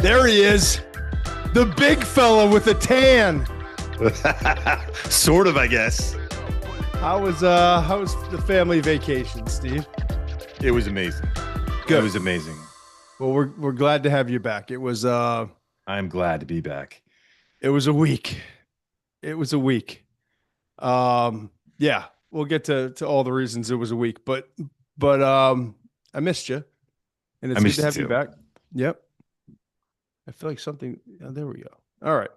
There he is. The big fella with a tan. Sort of, I guess. How was the family vacation, Steve? It was amazing. Good. It was amazing. Well, we're glad to have you back. It was I'm glad to be back. it was a week. It was a week. Yeah, we'll get to all the reasons it was a week, but I missed you. And it's good to have you back. Yep. I feel like something. Oh, there we go. All right.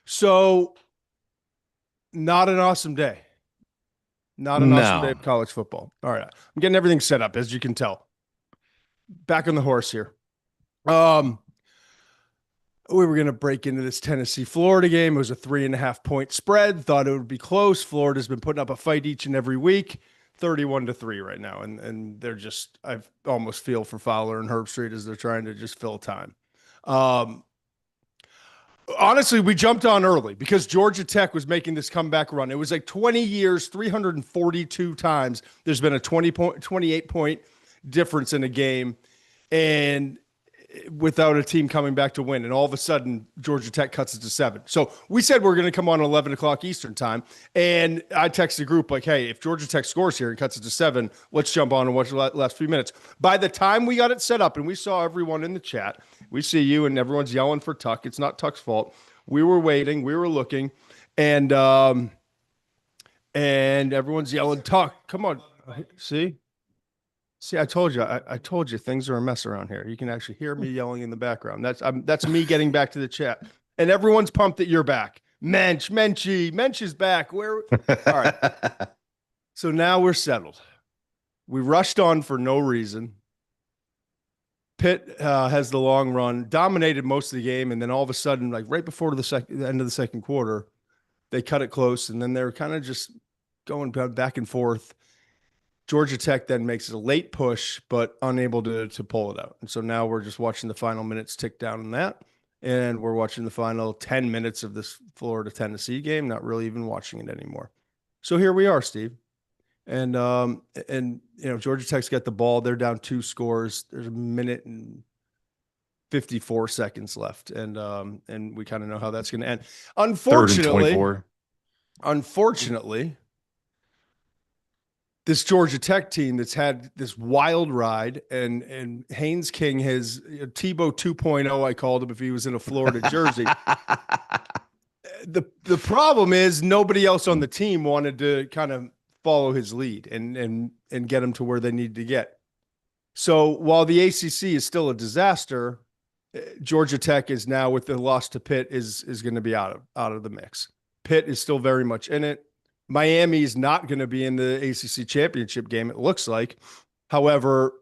So not an awesome day. Not an awesome day of college football. All right. I'm getting everything set up, as you can tell. Back on the horse here. We were going to break into this Tennessee-Florida game. It was a 3.5-point spread. Thought it would be close. Florida's been putting up a fight each and every week. 31-3 right now. And they're just, I almost feel for Fowler and Herbstreit as they're trying to just fill time. Honestly, we jumped on early because Georgia Tech was making this comeback run. It was like 20 years, 342 times. There's been a 28-point difference in a game and without a team coming back to win. And all of a sudden, Georgia Tech cuts it to 7. So we said we're going to come on 11 o'clock Eastern time. And I texted the group like, hey, if Georgia Tech scores here and cuts it to 7, let's jump on and watch the last few minutes. By the time we got it set up and we saw everyone in the chat, we see you and everyone's yelling for Tuck. It's not Tuck's fault. We were waiting. We were looking. And everyone's yelling, Tuck, come on. See, I told you things are a mess around here. You can actually hear me yelling in the background. That's me getting back to the chat. And everyone's pumped that you're back. Mench is back. All right. So now we're settled. We rushed on for no reason. Pitt has the long run, dominated most of the game, and then all of a sudden, like right before the end of the second quarter, they cut it close, and then they're kind of just going back and forth. Georgia Tech then makes a late push, but unable to pull it out. And so now we're just watching the final minutes tick down on that. And we're watching the final 10 minutes of this Florida-Tennessee game, not really even watching it anymore. So here we are, Steve. And Georgia Tech's got the ball. They're down 2 scores. There's a minute and 54 seconds left. And we kind of know how that's going to end. Unfortunately, this Georgia Tech team that's had this wild ride, and Haynes King has Tebow 2.0, I called him if he was in a Florida jersey. The problem is nobody else on the team wanted to kind of follow his lead and get them to where they need to get. So while the ACC is still a disaster, Georgia Tech is now, with the loss to Pitt, is going to be out of the mix. Pitt is still very much in it. Miami is not going to be in the ACC championship game, it looks like. However,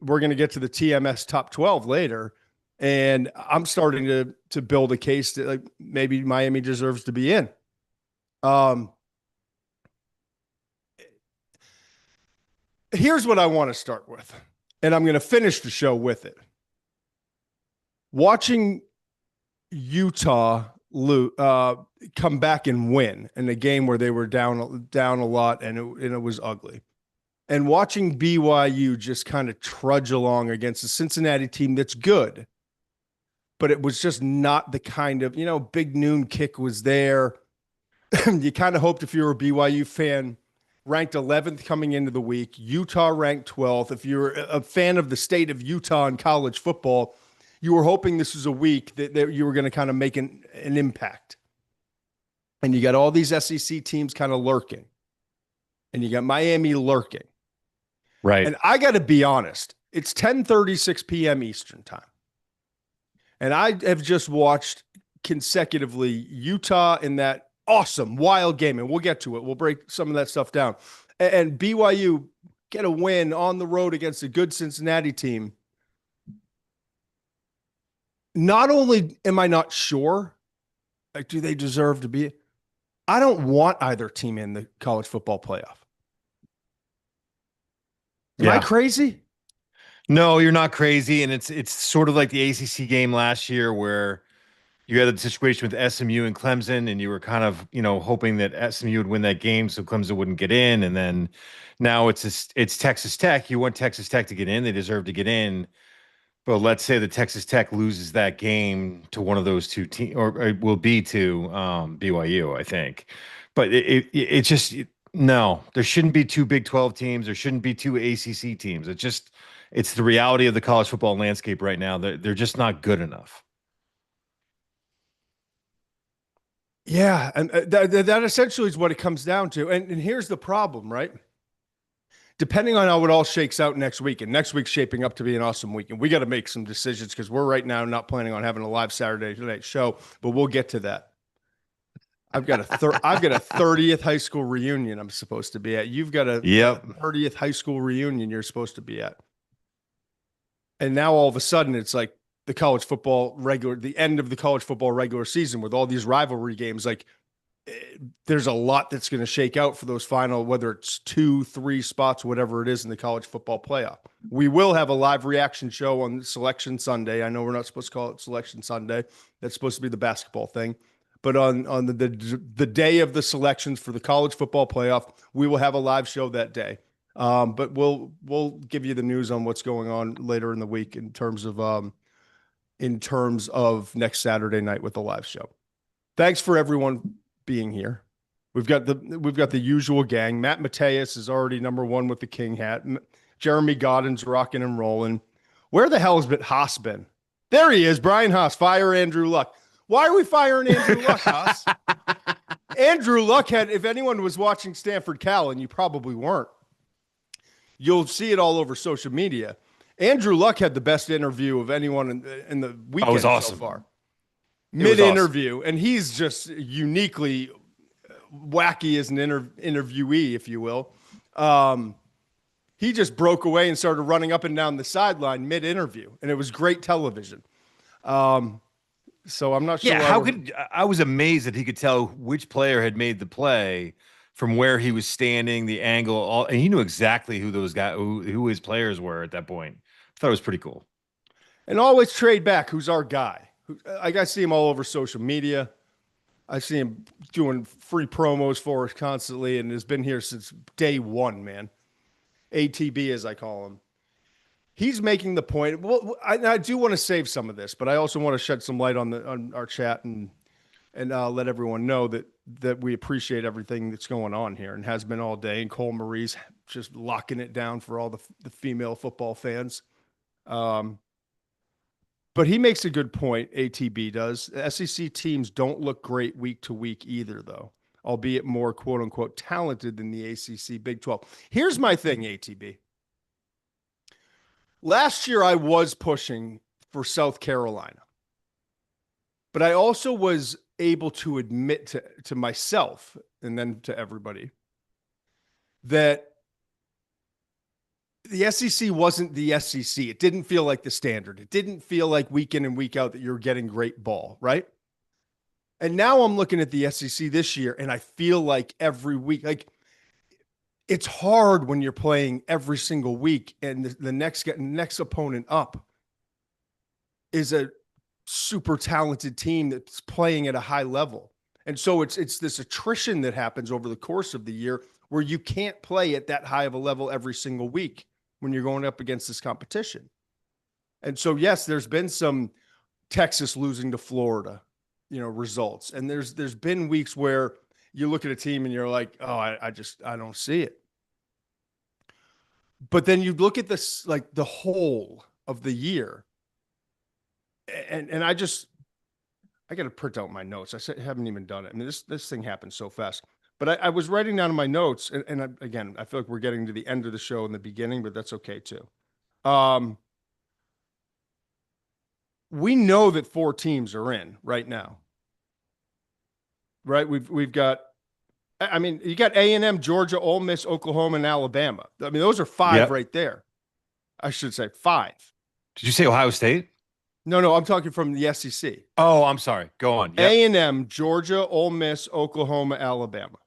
we're going to get to the TMS top 12 later, and I'm starting to build a case that like maybe Miami deserves to be in. Here's what I want to start with, and I'm going to finish the show with it. Watching Utah come back and win in a game where they were down a lot and it was ugly. And watching BYU just kind of trudge along against a Cincinnati team that's good, but it was just not the kind of, Big Noon Kick was there. You kind of hoped, if you were a BYU fan, ranked 11th coming into the week, Utah ranked 12th. If you're a fan of the state of Utah in college football, you were hoping this was a week that you were going to kind of make an impact. And you got all these SEC teams kind of lurking. And you got Miami lurking. Right. And I got to be honest, it's 10:36 p.m. Eastern time. And I have just watched consecutively Utah in that awesome, wild game. And we'll get to it. We'll break some of that stuff down. And BYU get a win on the road against a good Cincinnati team. Not only am I not sure, like, do they deserve to be? I don't want either team in the college football playoff. Am I crazy? No, you're not crazy. And it's sort of like the ACC game last year where you had a situation with SMU and Clemson, and you were kind of, hoping that SMU would win that game so Clemson wouldn't get in. And then now it's Texas Tech. You want Texas Tech to get in. They deserve to get in. But let's say the Texas Tech loses that game to one of those two teams, or it will be to BYU, I think. But it just no, there shouldn't be two Big 12 teams. There shouldn't be two ACC teams. It's the reality of the college football landscape right now. They're just not good enough. Yeah, and that essentially is what it comes down to. And here's the problem, right? Depending on how it all shakes out next week, and next week's shaping up to be an awesome week, and we got to make some decisions because we're right now not planning on having a live Saturday night show, but we'll get to that. I've got a 30th high school reunion I'm supposed to be at. You've got a 30th high school reunion you're supposed to be at. And now all of a sudden it's like the end of the college football regular season with all these rivalry games. Like there's a lot that's going to shake out for those final, whether it's 2-3 spots, whatever it is in the college football playoff. We will have a live reaction show on Selection Sunday. I know we're not supposed to call it Selection Sunday. That's supposed to be the basketball thing. But on the day of the selections for the college football playoff, we will have a live show that day. But we'll give you the news on what's going on later in the week in terms of next Saturday night with the live show. Thanks for everyone being here. We've got the usual gang. Matt Mateus is already number one with the King hat. Jeremy Godden's rocking and rolling. Where the hell has Haas been? There he is, Brian Haas. Fire Andrew Luck. Why are we firing Andrew Luck, Haas? Andrew Luck if anyone was watching Stanford Cal, and you probably weren't, you'll see it all over social media. Andrew Luck had the best interview of anyone in the weekend awesome. So far. Mid-interview, awesome. And he's just uniquely wacky as an interviewee, if you will. He just broke away and started running up and down the sideline mid-interview, and it was great television. So I'm not sure. Yeah, I was amazed that he could tell which player had made the play from where he was standing, the angle, and he knew exactly who those guys, who his players were at that point. I thought it was pretty cool. And always trade back. Who's our guy? I see him all over social media. I see him doing free promos for us constantly, and has been here since day one, man. ATB, as I call him. He's making the point. Well, I do want to save some of this, but I also want to shed some light on our chat and let everyone know that we appreciate everything that's going on here and has been all day. And Cole Marie's just locking it down for all the female football fans. But he makes a good point. ATB does. SEC teams don't look great week to week either, though, albeit more quote unquote talented than the ACC Big 12. Here's my thing, ATB. Last year, I was pushing for South Carolina, but I also was able to admit to myself and then to everybody that the SEC wasn't the SEC. It didn't feel like the standard. It didn't feel like week in and week out that you're getting great ball, right? And now I'm looking at the SEC this year, and I feel like every week, like, it's hard when you're playing every single week and the next opponent up is a super talented team that's playing at a high level. And so it's this attrition that happens over the course of the year where you can't play at that high of a level every single week when you're going up against this competition. And so, yes, there's been some Texas losing to Florida, results. And there's been weeks where you look at a team and you're like, oh, I don't see it. But then you look at this, like the whole of the year. And I got to print out my notes. I haven't even done it. I mean, this thing happened so fast, but I was writing down in my notes. And again, I feel like we're getting to the end of the show in the beginning, but that's okay too. We know that 4 teams are in right now. Right. We've got, I mean, you got A&M, Georgia, Ole Miss, Oklahoma, and Alabama. I mean, those are 5 right there. I should say 5. Did you say Ohio State? No, I'm talking from the SEC. Oh, I'm sorry. Go on. Yep. A&M, Georgia, Ole Miss, Oklahoma, Alabama.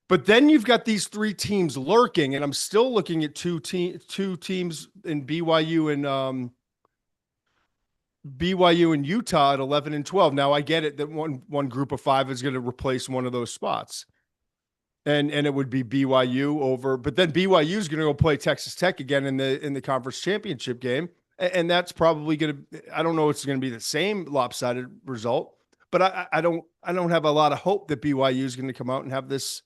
But then you've got these 3 teams lurking, and I'm still looking at two teams in BYU and Utah at 11 and 12. Now I get it that one group of 5 is going to replace one of those spots. And it would be BYU over, but then BYU is going to go play Texas Tech again in the conference championship game. And that's probably going to, I don't know, it's going to be the same lopsided result, but I don't have a lot of hope that BYU is going to come out and have this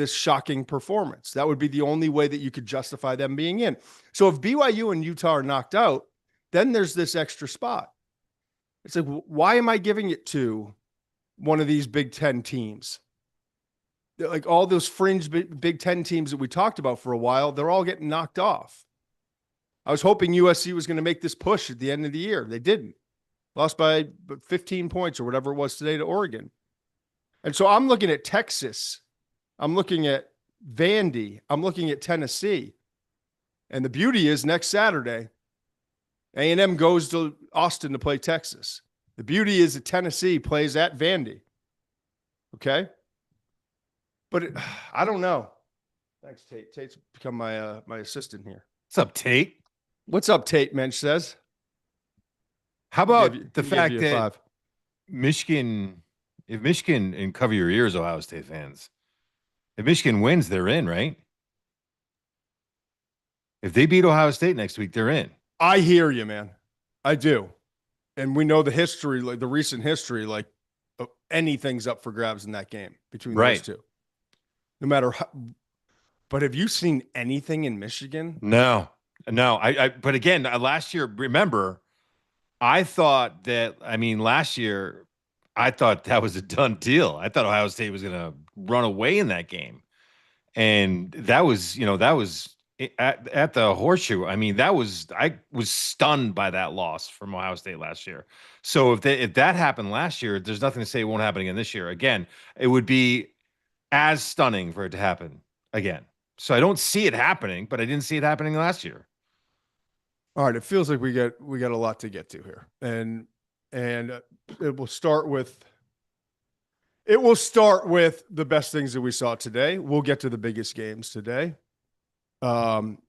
shocking performance. That would be the only way that you could justify them being in. So if BYU and Utah are knocked out, then there's this extra spot. It's like, why am I giving it to one of these Big Ten teams? Like all those fringe Big Ten teams that we talked about for a while, they're all getting knocked off. I was hoping USC was going to make this push at the end of the year. They didn't. Lost by 15 points or whatever it was today to Oregon. And so I'm looking at Texas. I'm looking at Vandy. I'm looking at Tennessee. And the beauty is next Saturday, A&M goes to Austin to play Texas. The beauty is that Tennessee plays at Vandy. Okay? But I don't know. Thanks, Tate. Tate's become my assistant here. What's up, Tate? What's up, Tate, Muench says. How about the fact that Michigan, if Michigan, and cover your ears, Ohio State fans, if Michigan wins, they're in, right? If they beat Ohio State next week, they're in. I hear you, man. I do. And we know the history, like the recent history, like anything's up for grabs in that game between those two. No matter how. But have you seen anything in Michigan? No. But again, last year, remember, I thought that, last year, I thought that was a done deal. I thought Ohio State was going to run away in that game. And that was at the Horseshoe. I was stunned by that loss from Ohio State last year. So if that happened last year, there's nothing to say it won't happen again this year. Again, it would be as stunning for it to happen again. So I don't see it happening, but I didn't see it happening last year. All right, it feels like we got a lot to get to here, and it will start with the best things that we saw today. We'll get to the biggest games today, and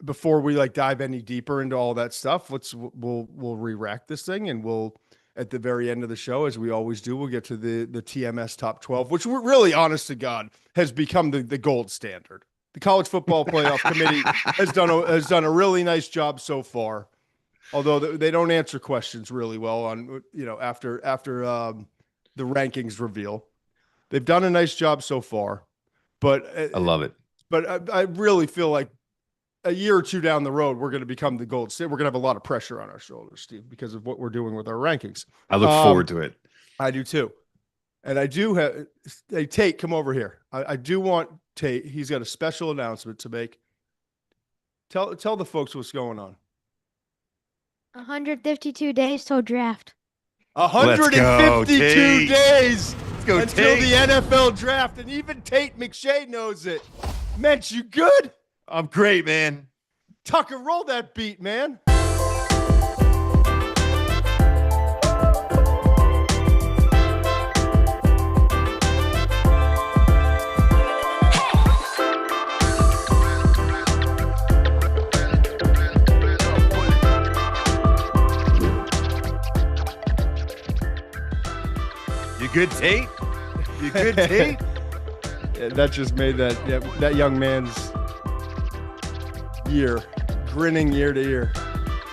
before we dive any deeper into all that stuff, we'll re-rack this thing, and we'll at the very end of the show, as we always do, we'll get to the TMS top 12, which we're really, honest to God, has become the gold standard. The College Football Playoff Committee has done a really nice job so far, although they don't answer questions really well on after the rankings reveal. They've done a nice job so far, but I love it. But I really feel like a year or two down the road, we're going to become the gold standard. We're going to have a lot of pressure on our shoulders, Steve, because of what we're doing with our rankings. I look forward to it. I do too. And I do have, hey, Tate, come over here. I do want Tate. He's got a special announcement to make. Tell the folks what's going on. 152 days till draft. 152 days Let's go, until Tate. the NFL draft. And even Tate McShay knows it. Muench, you good? I'm great, man. Tucker, roll that beat, man. You good, Tate? You good, Tate? Yeah, that just made that young man's year, grinning ear to ear,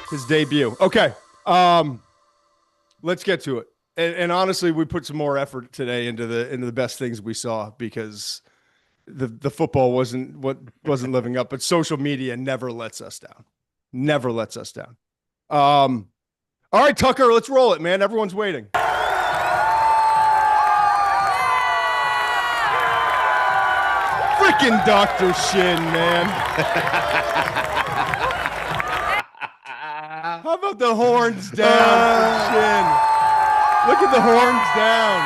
his debut. Okay, let's get to it. And honestly, we put some more effort today into the best things we saw because the football wasn't living up. But social media never lets us down. Never lets us down. All right, Tucker, let's roll it, man. Everyone's waiting. Freaking Dr. Shin, man. How about the horns down for Shin? Look at the horns down.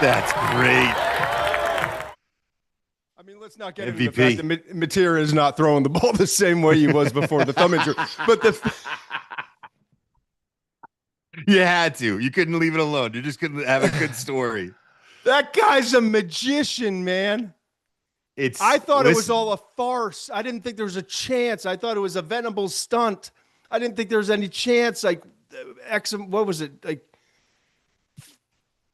That's great. I mean, let's not get MVP. into the fact that Matera is not throwing the ball the same way he was before the thumb injury. But You had to. You couldn't leave it alone. You just couldn't have a good story. that guy's a magician, man. I thought it was all a farce. I didn't think there was a chance. I thought it was a Venable stunt. I didn't think there was any chance. What was it?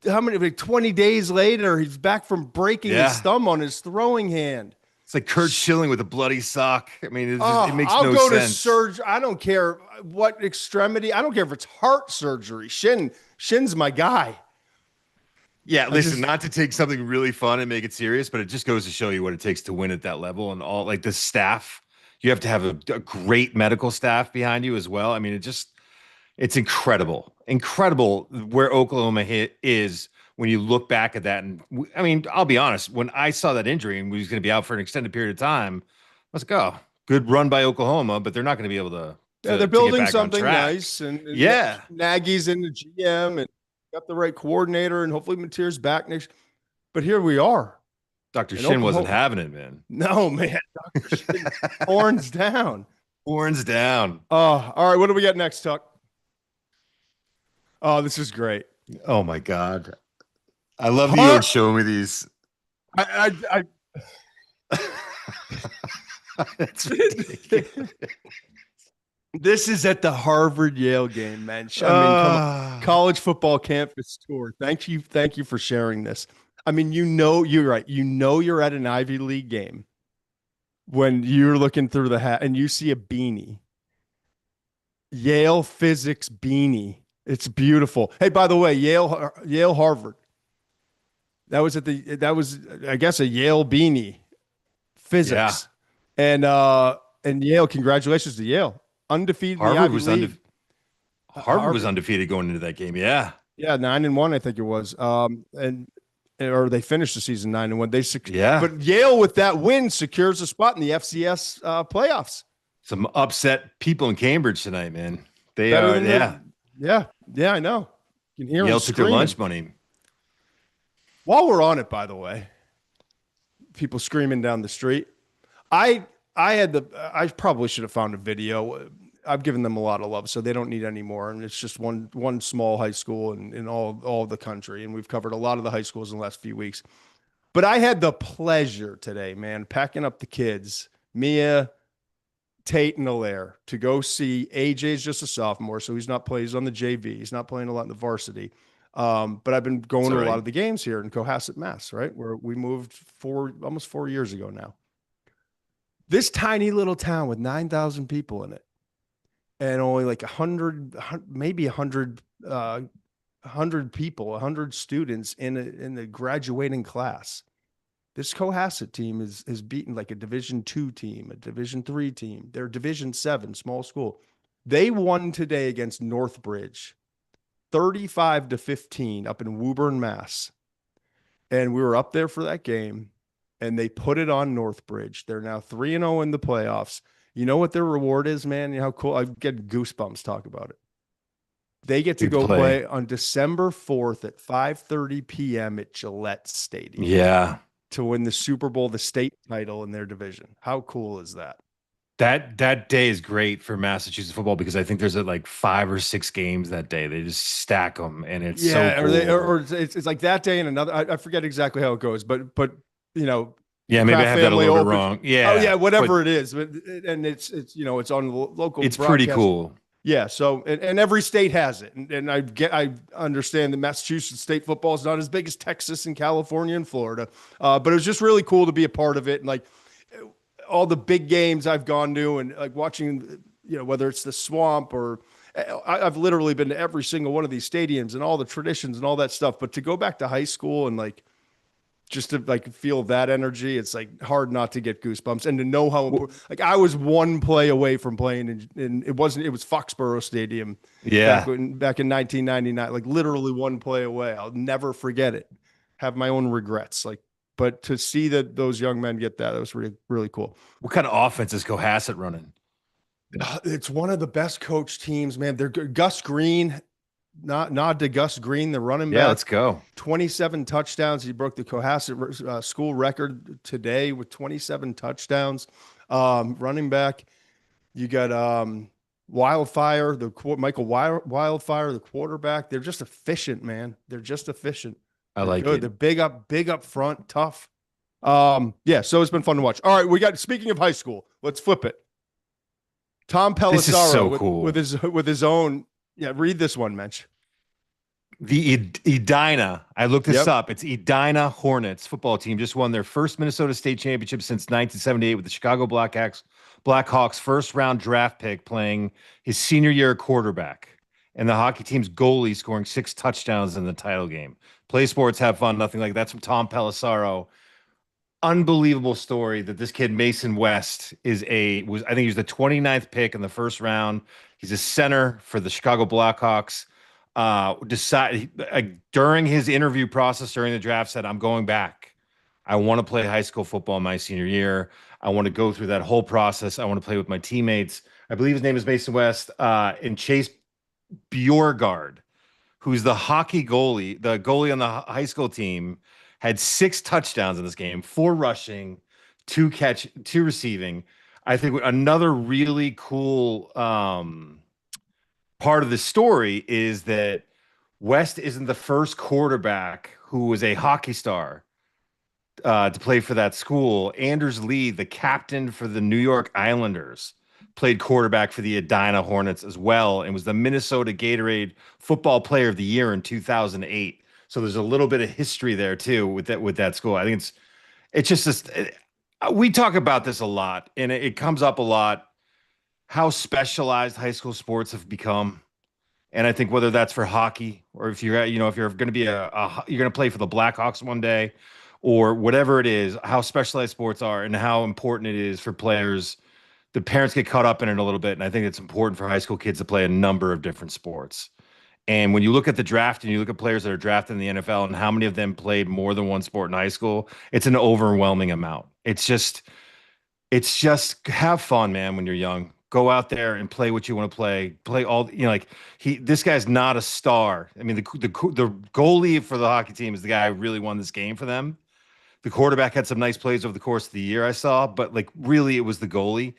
How many? 20 days later, he's back from breaking his thumb on his throwing hand. It's like Kurt Schilling with a bloody sock. I mean, it makes I'll no go sense. to surgery. I don't care what extremity. I don't care if it's heart surgery. Shin's my guy. Yeah, listen, not to take something really fun and make it serious, but it just goes to show you what it takes to win at that level. And all like the staff, you have to have a great medical staff behind you as well. I mean, it's incredible where Oklahoma is when you look back at that. And I mean, I'll be honest, when I saw that injury and we was going to be out for an extended period of time, I was like, oh, good run by Oklahoma, but they're not going to be able to. Yeah, they're building something nice, and yeah, Nagy's in the GM and got the right coordinator, and hopefully Mateer's back next. But here we are. Dr. Shin wasn't having it, man. No, man. Dr. Shin, horns down. Horns down. All right. What do we got next, Tuck? Oh, this is great. Oh my God. I love that you would show me these. That's ridiculous. This is at the Harvard-Yale game, man. I mean, come on. College football campus tour. Thank you for sharing this. I mean, you're right. You're at an Ivy League game when you're looking through the hat and you see a beanie. Yale physics beanie. It's beautiful. Hey, by the way, Yale Harvard. That was I guess a Yale beanie. Physics. Yeah. And Yale, congratulations to Yale. Undefeated. Harvard was undefeated. Harvard was undefeated going into that game. Yeah. Yeah, 9-1, I think it was. Or they finished the season 9-1. Yeah. But Yale with that win secures a spot in the FCS playoffs. Some upset people in Cambridge tonight, man. They are, yeah, I know. You can hear Yale them took their lunch money. While we're on it, by the way, people screaming down the street. I probably should have found a video. I've given them a lot of love, so they don't need any more. And it's just one small high school in all the country. And we've covered a lot of the high schools in the last few weeks. But I had the pleasure today, man, packing up the kids, Mia, Tate, and Allaire, to go see AJ's just a sophomore, so he's on the JV. He's not playing a lot in the varsity. But I've been going to a lot of the games here in Cohasset, Mass, right? Where we moved almost 4 years ago now. This tiny little town with 9,000 people in it, and only like 100, maybe 100 people, 100 students in the graduating class. This Cohasset team is beaten like a Division II team, a Division III team. They're Division VII, small school. They won today against Northbridge, 35-15 up in Woburn, Mass. And we were up there for that game. And they put it on Northbridge. They're now 3-0 in the playoffs. You know what their reward is, man? You know how cool? I get goosebumps talk about it. They get to go play on December 4th at 5:30 p.m. at Gillette Stadium. Yeah. To win the Super Bowl, the state title in their division. How cool is that? That day is great for Massachusetts football because I think there's like 5 or 6 games that day. They just stack them, and it's so cool. Or it's like that day and another. I forget exactly how it goes, but you know, yeah, maybe I have that a little bit wrong. Yeah. Oh yeah, whatever it is. And it's it's on local. It's pretty cool. Yeah. So and every state has it. And I understand that Massachusetts state football is not as big as Texas and California and Florida. But it was just really cool to be a part of it. And like all the big games I've gone to and like watching, whether it's the Swamp or I've literally been to every single one of these stadiums and all the traditions and all that stuff. But to go back to high school and like, just to like feel that energy, it's like hard not to get goosebumps and to know how important. Like I was one play away from playing, and it was Foxborough Stadium. Yeah, back in 1999, like literally one play away. I'll never forget it. Have my own regrets, but to see that those young men get that was really, really cool. What kind of offense is Cohasset running? It's one of the best coached teams, man. They're Gus Green. Nod to Gus Green, the running back. Yeah, let's go. 27 touchdowns. He broke the Cohasset school record today with 27 touchdowns. Running back, you got Wildfire, Michael Wildfire, the quarterback. They're just efficient, man. They're just efficient. I like it. They're big up front, tough. Yeah, so it's been fun to watch. All right, speaking of high school, let's flip it. Tom Pelissaro this is so cool. with his own. Yeah, read this one, Mensch. The Edina, I looked this Yep. up. It's Edina Hornets football team just won their first Minnesota State championship since 1978 with the Chicago Blackhawks first round draft pick playing his senior year quarterback, and the hockey team's goalie scoring 6 touchdowns in the title game. Play sports, have fun, nothing like that's from Tom Pelissaro. Unbelievable story that this kid Mason West was I think he was the 29th pick in the first round. He's a center for the Chicago Blackhawks. During his interview process during the draft said, I'm going back. I want to play high school football my senior year. I want to go through that whole process. I want to play with my teammates. I believe his name is Mason West, and Chase Bjorgard, who's the goalie on the high school team, had 6 touchdowns in this game, 4 rushing, 2 receiving. I think another really cool part of the story is that West isn't the first quarterback who was a hockey star to play for that school. Anders Lee, the captain for the New York Islanders, played quarterback for the Edina Hornets as well and was the Minnesota Gatorade Football Player of the Year in 2008. So there's a little bit of history there too with that school. I think it's just this. We talk about this a lot, and it comes up a lot. How specialized high school sports have become, and I think whether that's for hockey or if you're going to be you're going to play for the Blackhawks one day, or whatever it is, how specialized sports are and how important it is for players. The parents get caught up in it a little bit, and I think it's important for high school kids to play a number of different sports. And when you look at the draft and you look at players that are drafted in the NFL and how many of them played more than one sport in high school, it's an overwhelming amount. It's just have fun, man, when you're young. Go out there and play what you want to play. Play all, this guy's not a star. I mean, the goalie for the hockey team is the guy who really won this game for them. The quarterback had some nice plays over the course of the year I saw, but really it was the goalie.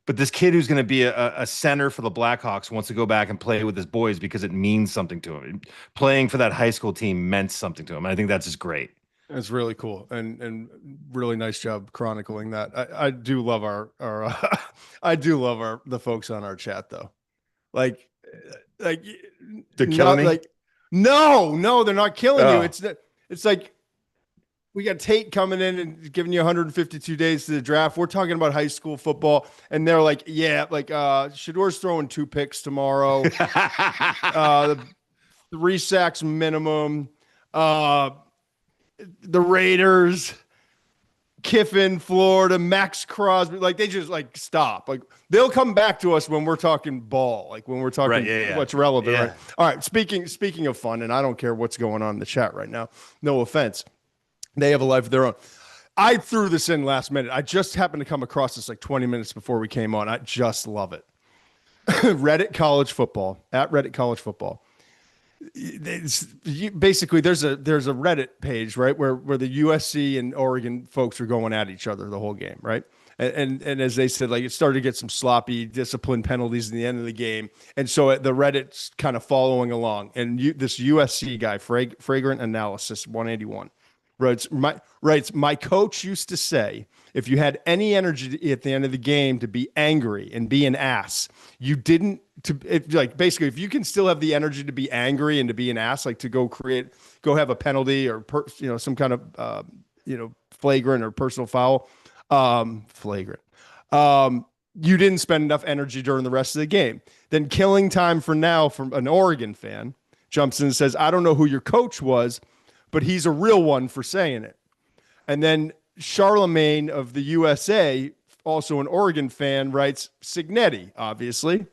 But this kid who's going to be a center for the Blackhawks wants to go back and play with his boys because it means something to him. Playing for that high school team meant something to him. I think that's just great. That's really cool and really nice job chronicling that. I do love the folks on our chat though. They're killing me. No, they're not killing you. Oh. It's like we got Tate coming in and giving you 152 days to the draft. We're talking about high school football, and they're like, Shador's throwing 2 picks tomorrow, 3 sacks minimum. The Raiders, Kiffin, Florida, Max Crosby, they just stop. They'll come back to us when we're talking ball, when we're talking what's relevant. Yeah. Right? All right. Speaking of fun, and I don't care what's going on in the chat right now. No offense. They have a life of their own. I threw this in last minute. I just happened to come across this 20 minutes before we came on. I just love it. Reddit College Football, at Reddit College Football. Basically, there's a Reddit page, right, where the USC and Oregon folks are going at each other the whole game, right? And as they said, it started to get some sloppy discipline penalties in the end of the game, and so the Reddit's kind of following along. And this USC guy, Fragrant Analysis 181. Writes, my coach used to say, if you had any energy at the end of the game to be angry and be an ass, you didn't basically, if you can still have the energy to be angry and to be an ass, to go have a penalty or some kind of flagrant or personal foul, flagrant. You didn't spend enough energy during the rest of the game. Then Killing Time for Now from an Oregon fan jumps in and says, I don't know who your coach was, but he's a real one for saying it. And then Charlemagne of the USA, also an Oregon fan, writes Signetti, obviously.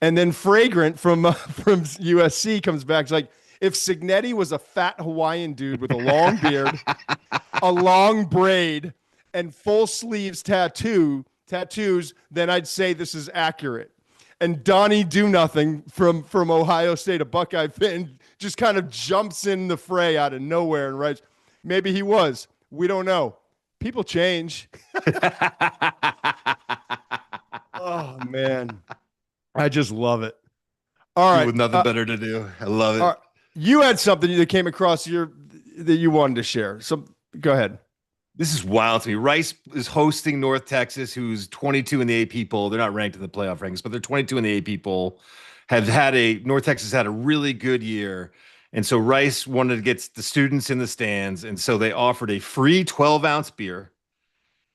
And then Fragrant from USC comes back. It's like, if Signetti was a fat Hawaiian dude with a long beard, a long braid, and full sleeves tattoos, then I'd say this is accurate. And Donnie Do Nothing from Ohio State, a Buckeye fan, just kind of jumps in the fray out of nowhere and writes, maybe he was. We don't know. People change. Oh, man. I just love it. All right. With nothing better to do. I love it. Right. You had something that came across that you wanted to share. So go ahead. This is wild to me. Rice is hosting North Texas, who's 22 in the AP poll. They're not ranked in the playoff rankings, but they're 22 in the AP poll. North Texas had a really good year. And so Rice wanted to get the students in the stands, and so they offered a free 12-ounce beer.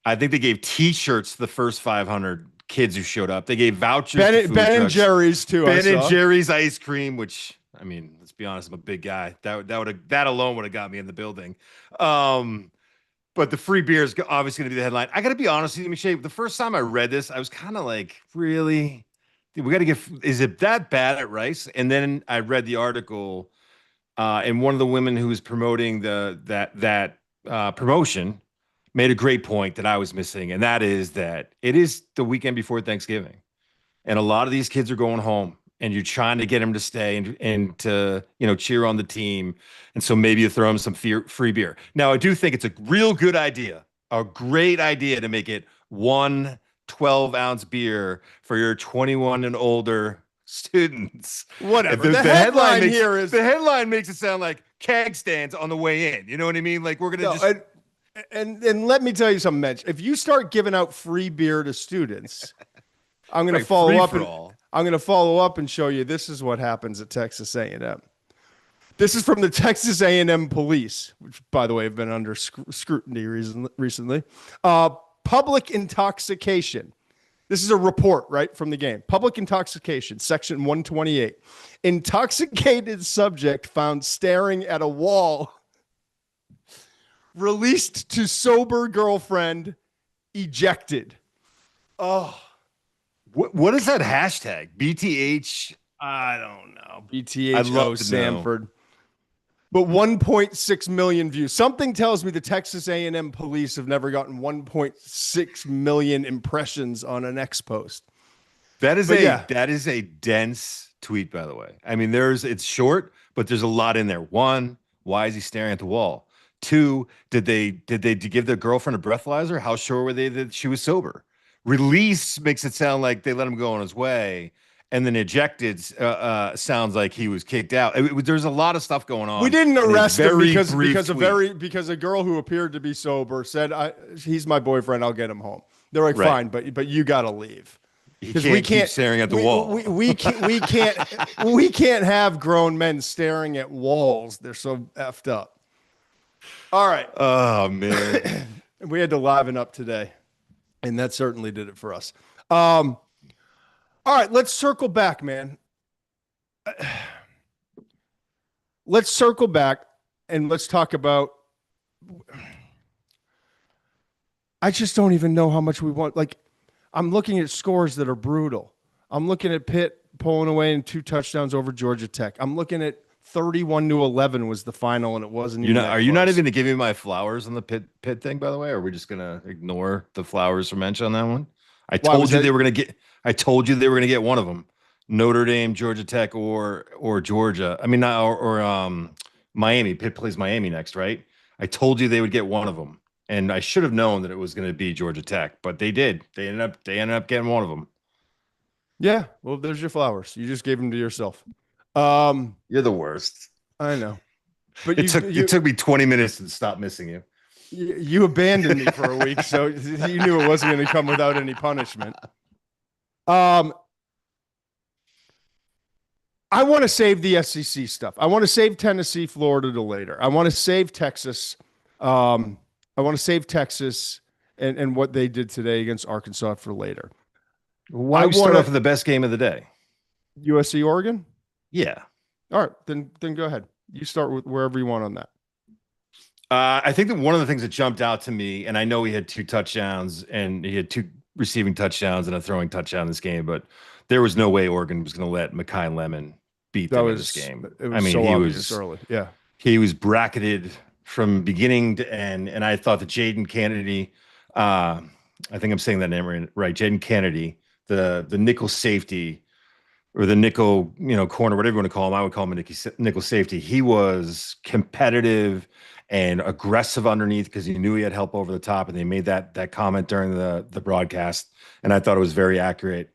I think they gave T-shirts to the first 500 kids who showed up. They gave vouchers to food Ben and trucks. Jerry's too. Ben and Jerry's ice cream, which, I mean, let's be honest, I'm a big guy. That alone would have got me in the building. But the free beer is obviously going to be the headline. I got to be honest with you, McShay. The first time I read this, I was kind of like, really? Dude, we got to get. Is it that bad at Rice? And then I read the article, and one of the women who was promoting that promotion made a great point that I was missing, and that is that it is the weekend before Thanksgiving, and a lot of these kids are going home, and you're trying to get them to stay and to cheer on the team, and so maybe you throw them some free beer. Now, I do think it's a real good idea, a great idea to make it one 12-ounce beer for your 21 and older students. Whatever. The headline here is the headline makes it sound like keg stands on the way in. You know what I mean? Like we're gonna just. And let me tell you something, Mitch. If you start giving out free beer to students, I'm going to follow up. I'm going to follow up and show you this is what happens at Texas A&M. This is from the Texas A&M police, which, by the way, have been under scrutiny recently. Public intoxication. This is a report, right, from the game. Public intoxication, section 128. Intoxicated subject found staring at a wall. Released to sober girlfriend, ejected. Oh, what is that hashtag? BTH? I don't know. BTH. I'd love to Sanford. But 1.6 million views. Something tells me the Texas A&M police have never gotten 1.6 million impressions on an X post. That is a dense tweet, by the way. I mean, it's short, but there's a lot in there. One, why is he staring at the wall? Two, did they give their girlfriend a breathalyzer? How sure were they that she was sober? Release makes it sound like they let him go on his way, and then ejected sounds like he was kicked out. There's a lot of stuff going on. We didn't arrest him because a girl who appeared to be sober said, "He's my boyfriend. I'll get him home." They're like, "Fine, but you got to leave." Because we can't keep staring at the wall. We can't have grown men staring at walls. They're so effed up. All right. Oh, man. We had to liven up today, and that certainly did it for us. All right, let's circle back, man. Let's circle back, and let's talk about I just don't even know how much we want. Like, I'm looking at scores that are brutal. I'm looking at Pitt pulling away in 2 touchdowns over Georgia Tech. I'm looking at 31-11 was the final, and it wasn't. Are you not even going to give me my flowers on the Pitt thing, by the way? Or are we just going to ignore the flowers from Muench on that one? I told you they were going to get one of them. Notre Dame, Georgia Tech, or Georgia. I mean, Miami. Pitt plays Miami next, right? I told you they would get one of them, and I should have known that it was going to be Georgia Tech, but they did. They ended up getting one of them. Yeah. Well, there's your flowers. You just gave them to yourself. You're the worst. I know, but it took me 20 minutes to stop missing you. You abandoned me for a week, so you knew it wasn't going to come without any punishment. I want to save the SEC stuff. I want to save Tennessee, Florida to later. I want to save Texas. I want to save Texas and what they did today against Arkansas for later. Why don't we start off with the best game of the day? USC, Oregon? Yeah. All right, then go ahead. You start with wherever you want on that. I think that one of the things that jumped out to me, and I know he had 2 touchdowns and he had 2 receiving touchdowns and a throwing touchdown in this game, but there was no way Oregon was going to let Mekhi Lemon beat them in this game. He was early. Yeah. He was bracketed from beginning to end, and I thought that Jaden Kennedy, I think I'm saying that name right, Jaden Kennedy, the nickel safety, or the nickel, corner, whatever you want to call him. I would call him a nickel safety. He was competitive and aggressive underneath because he knew he had help over the top, and they made that comment during the broadcast, and I thought it was very accurate.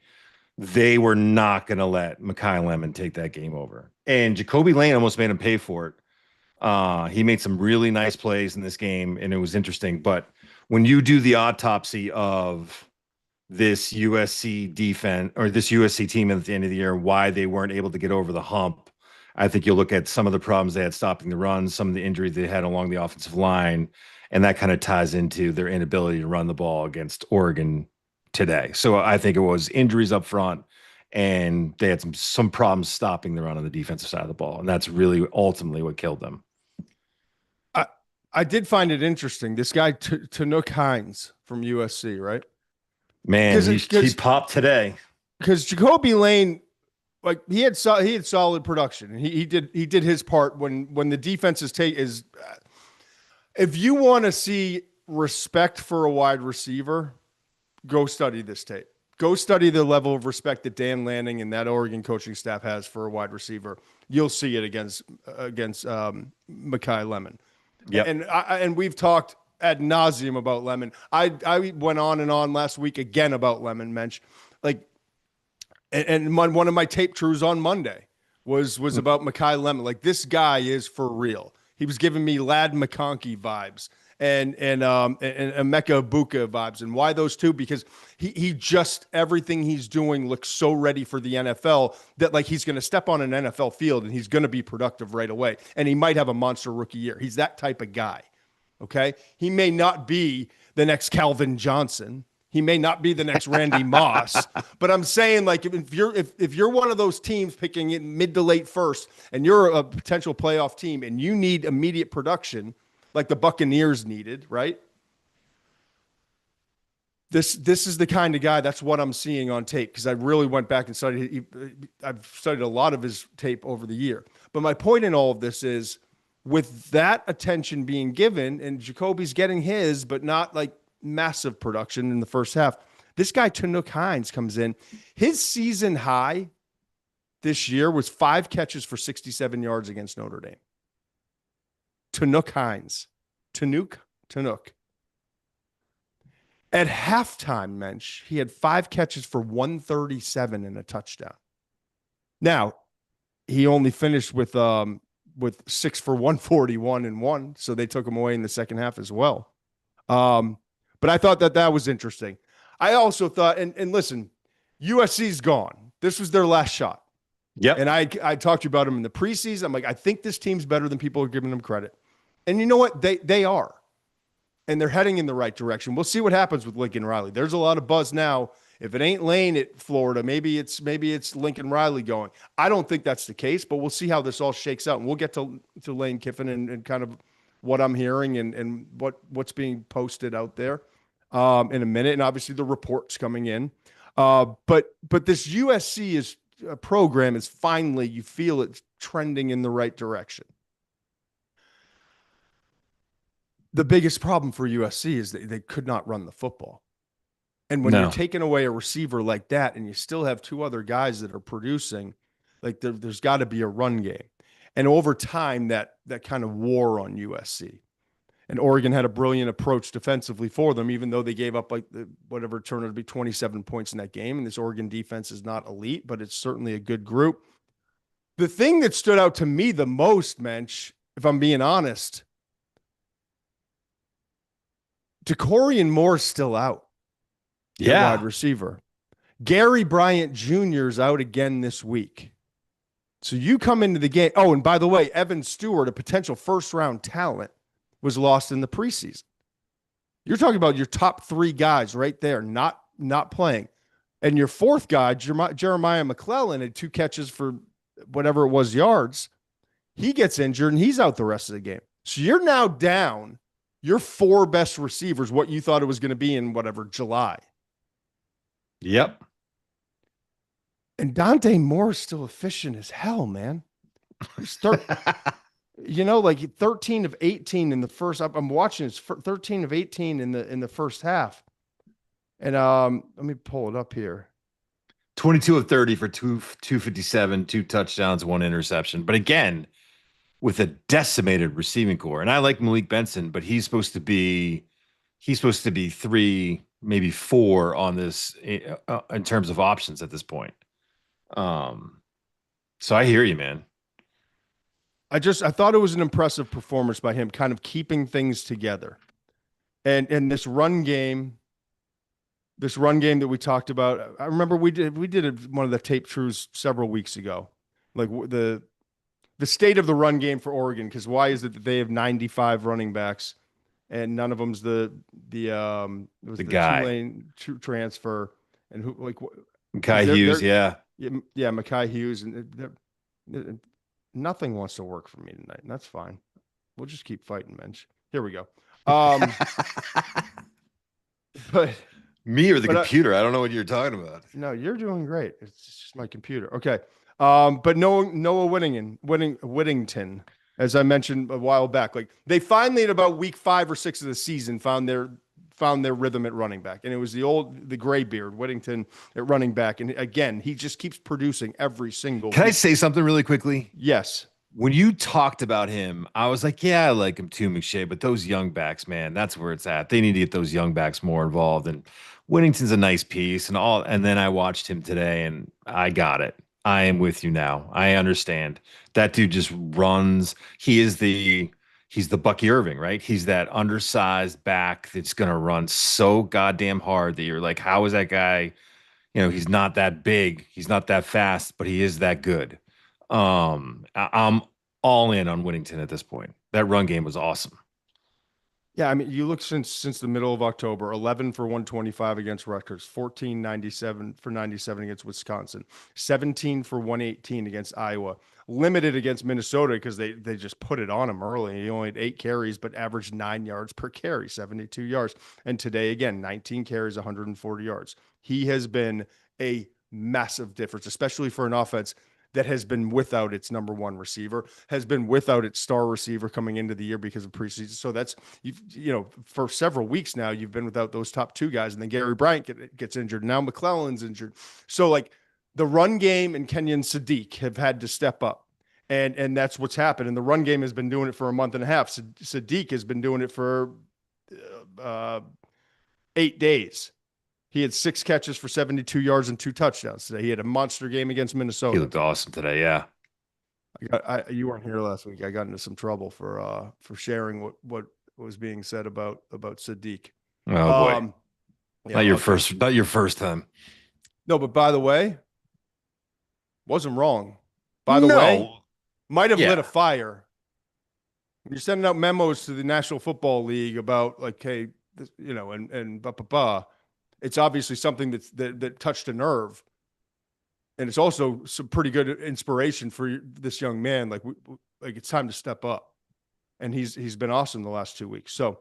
They were not going to let Mekhi Lemon take that game over, and Jacoby Lane almost made him pay for it. He made some really nice plays in this game, and it was interesting. But when you do the autopsy of this USC defense or this USC team at the end of the year, why they weren't able to get over the hump, I think you'll look at some of the problems they had stopping the run, some of the injuries they had along the offensive line, and that kind of ties into their inability to run the ball against Oregon today. So I think it was injuries up front, and they had some problems stopping the run on the defensive side of the ball, and that's really ultimately what killed them. I did find it interesting. This guy Tanook Hines from USC, right? Man, he popped today because Jacoby Lane, like he had solid production, and he did his part when the defense is. If you want to see respect for a wide receiver, go study this tape. Go study the level of respect that Dan Lanning and that Oregon coaching staff has for a wide receiver. You'll see it against Mekhi Lemon. Yeah, and we've talked ad nauseum about Lemon. I went on and on last week again about Lemon Mensch, like, and one of my tape trues on Monday was about Mekhi Lemon. Like, this guy is for real. He was giving me Lad McConkey vibes and Emeka Buka vibes. And why those two? Because he just, everything he's doing looks so ready for the NFL that, like, he's going to step on an NFL field and he's going to be productive right away. And he might have a monster rookie year. He's that type of guy. Okay. He may not be the next Calvin Johnson. He may not be the next Randy Moss, but I'm saying, like, if you're one of those teams picking it mid to late first and you're a potential playoff team and you need immediate production, like the Buccaneers needed, right? This is the kind of guy. That's what I'm seeing on tape, because I really went back and studied. I've studied a lot of his tape over the year. But my point in all of this is, with that attention being given, and Jacoby's getting his, but not like massive production in the first half. This guy Tanook Hines comes in. His season high this year was 5 catches for 67 yards against Notre Dame. Tanook Hines. Tanook. At halftime, Mensch, he had 5 catches for 137 and a touchdown. Now, he only finished with 6 for 141 and 1, so they took him away in the second half as well. But I thought that was interesting. I also thought, and listen, USC's gone. This was their last shot. Yep. And I talked to you about them in the preseason. I'm like, I think this team's better than people are giving them credit. And you know what? They are. And they're heading in the right direction. We'll see what happens with Lincoln Riley. There's a lot of buzz now. If it ain't Lane at Florida, maybe it's Lincoln Riley going. I don't think that's the case, but we'll see how this all shakes out. And we'll get to Lane Kiffin and kind of what I'm hearing and what's being posted out there in a minute. And obviously the reports coming in. But this USC program is finally, you feel it's trending in the right direction. The biggest problem for USC is that they could not run the football. And when you're taking away a receiver like that and you still have 2 other guys that are producing, like there's got to be a run game. And over time, that kind of wore on USC. And Oregon had a brilliant approach defensively for them, even though they gave up like whatever turned out to be 27 points in that game. And this Oregon defense is not elite, but it's certainly a good group. The thing that stood out to me the most, Mensch, if I'm being honest, DeCorian Moore's still out. Yeah. Wide receiver. Gary Bryant Jr. is out again this week. So you come into the game. Oh, and by the way, Evan Stewart, a potential first-round talent, was lost in the preseason. You're talking about your top 3 guys right there, not playing. And your 4th guy, Jeremiah McClellan, had 2 catches for whatever it was yards. He gets injured, and he's out the rest of the game. So you're now down your 4 best receivers, what you thought it was going to be in whatever, July. Yep. And Dante Moore is still efficient as hell, man. He's like 13 of 18 in the first. I'm watching. It's 13 of 18 in the first half. And let me pull it up here. 22 of 30 for 257, 2 touchdowns, 1 interception. But again, with a decimated receiving core. And I like Malik Benson, but he's supposed to be 3, maybe 4 on this in terms of options at this point. So I hear you, man. I thought it was an impressive performance by him, kind of keeping things together. And this run game that we talked about, I remember we did one of the tape trues several weeks ago. Like the state of the run game for Oregon, because why is it that they have 95 running backs and none of them's the it was the guy. Tulane transfer and who like Kai Hughes, yeah. yeah, Mekhi Hughes, and nothing wants to work for me tonight, and that's fine. We'll just keep fighting, Muench. Here we go. But me or the computer? I don't know what you're talking about. No, you're doing great. It's just my computer. Okay. But Noah Whittington, as I mentioned a while back, like they finally at about week 5 or 6 of the season found their rhythm at running back. And it was the gray beard, Whittington at running back. And again, he just keeps producing every single Can week. I say something really quickly? Yes. When you talked about him, I was like, yeah, I like him too, McShay, but those young backs, man, that's where it's at. They need to get those young backs more involved. And Whittington's a nice piece and all. And then I watched him today and I got it. I am with you now. I understand. That dude just runs. He's the Bucky Irving, right? He's that undersized back that's going to run so goddamn hard that you're like, how is that guy? You know, he's not that big. He's not that fast, but he is that good. I'm all in on Whittington at this point. That run game was awesome. Yeah, I mean, you look since the middle of October, 11 for 125 against Rutgers, 14.97 for 97 against Wisconsin, 17 for 118 against Iowa, limited against Minnesota because they just put it on him early. He only had 8 carries, but averaged 9 yards per carry, 72 yards. And today, again, 19 carries, 140 yards. He has been a massive difference, especially for an offense that has been without its number 1 receiver, has been without its star receiver coming into the year because of preseason. So that's, you know, for several weeks now, you've been without those top 2 guys, and then Gary Bryant gets injured. Now McClellan's injured. So like the run game and Kenyon Sadiq have had to step up, and that's what's happened. And the run game has been doing it for a month and a half. Sadiq has been doing it for 8 days. He had 6 catches for 72 yards and 2 touchdowns today. He had a monster game against Minnesota. He looked awesome today. Yeah. You weren't here last week. I got into some trouble for sharing what was being said about Sadiq. Oh boy. Yeah, not your first time. No, but by the way, wasn't wrong. By the way, might have lit a fire. When you're sending out memos to the National Football League about like, hey, this, you know, and it's obviously something that touched a nerve, and it's also some pretty good inspiration for this young man. Like it's time to step up, and he's been awesome the last 2 weeks. So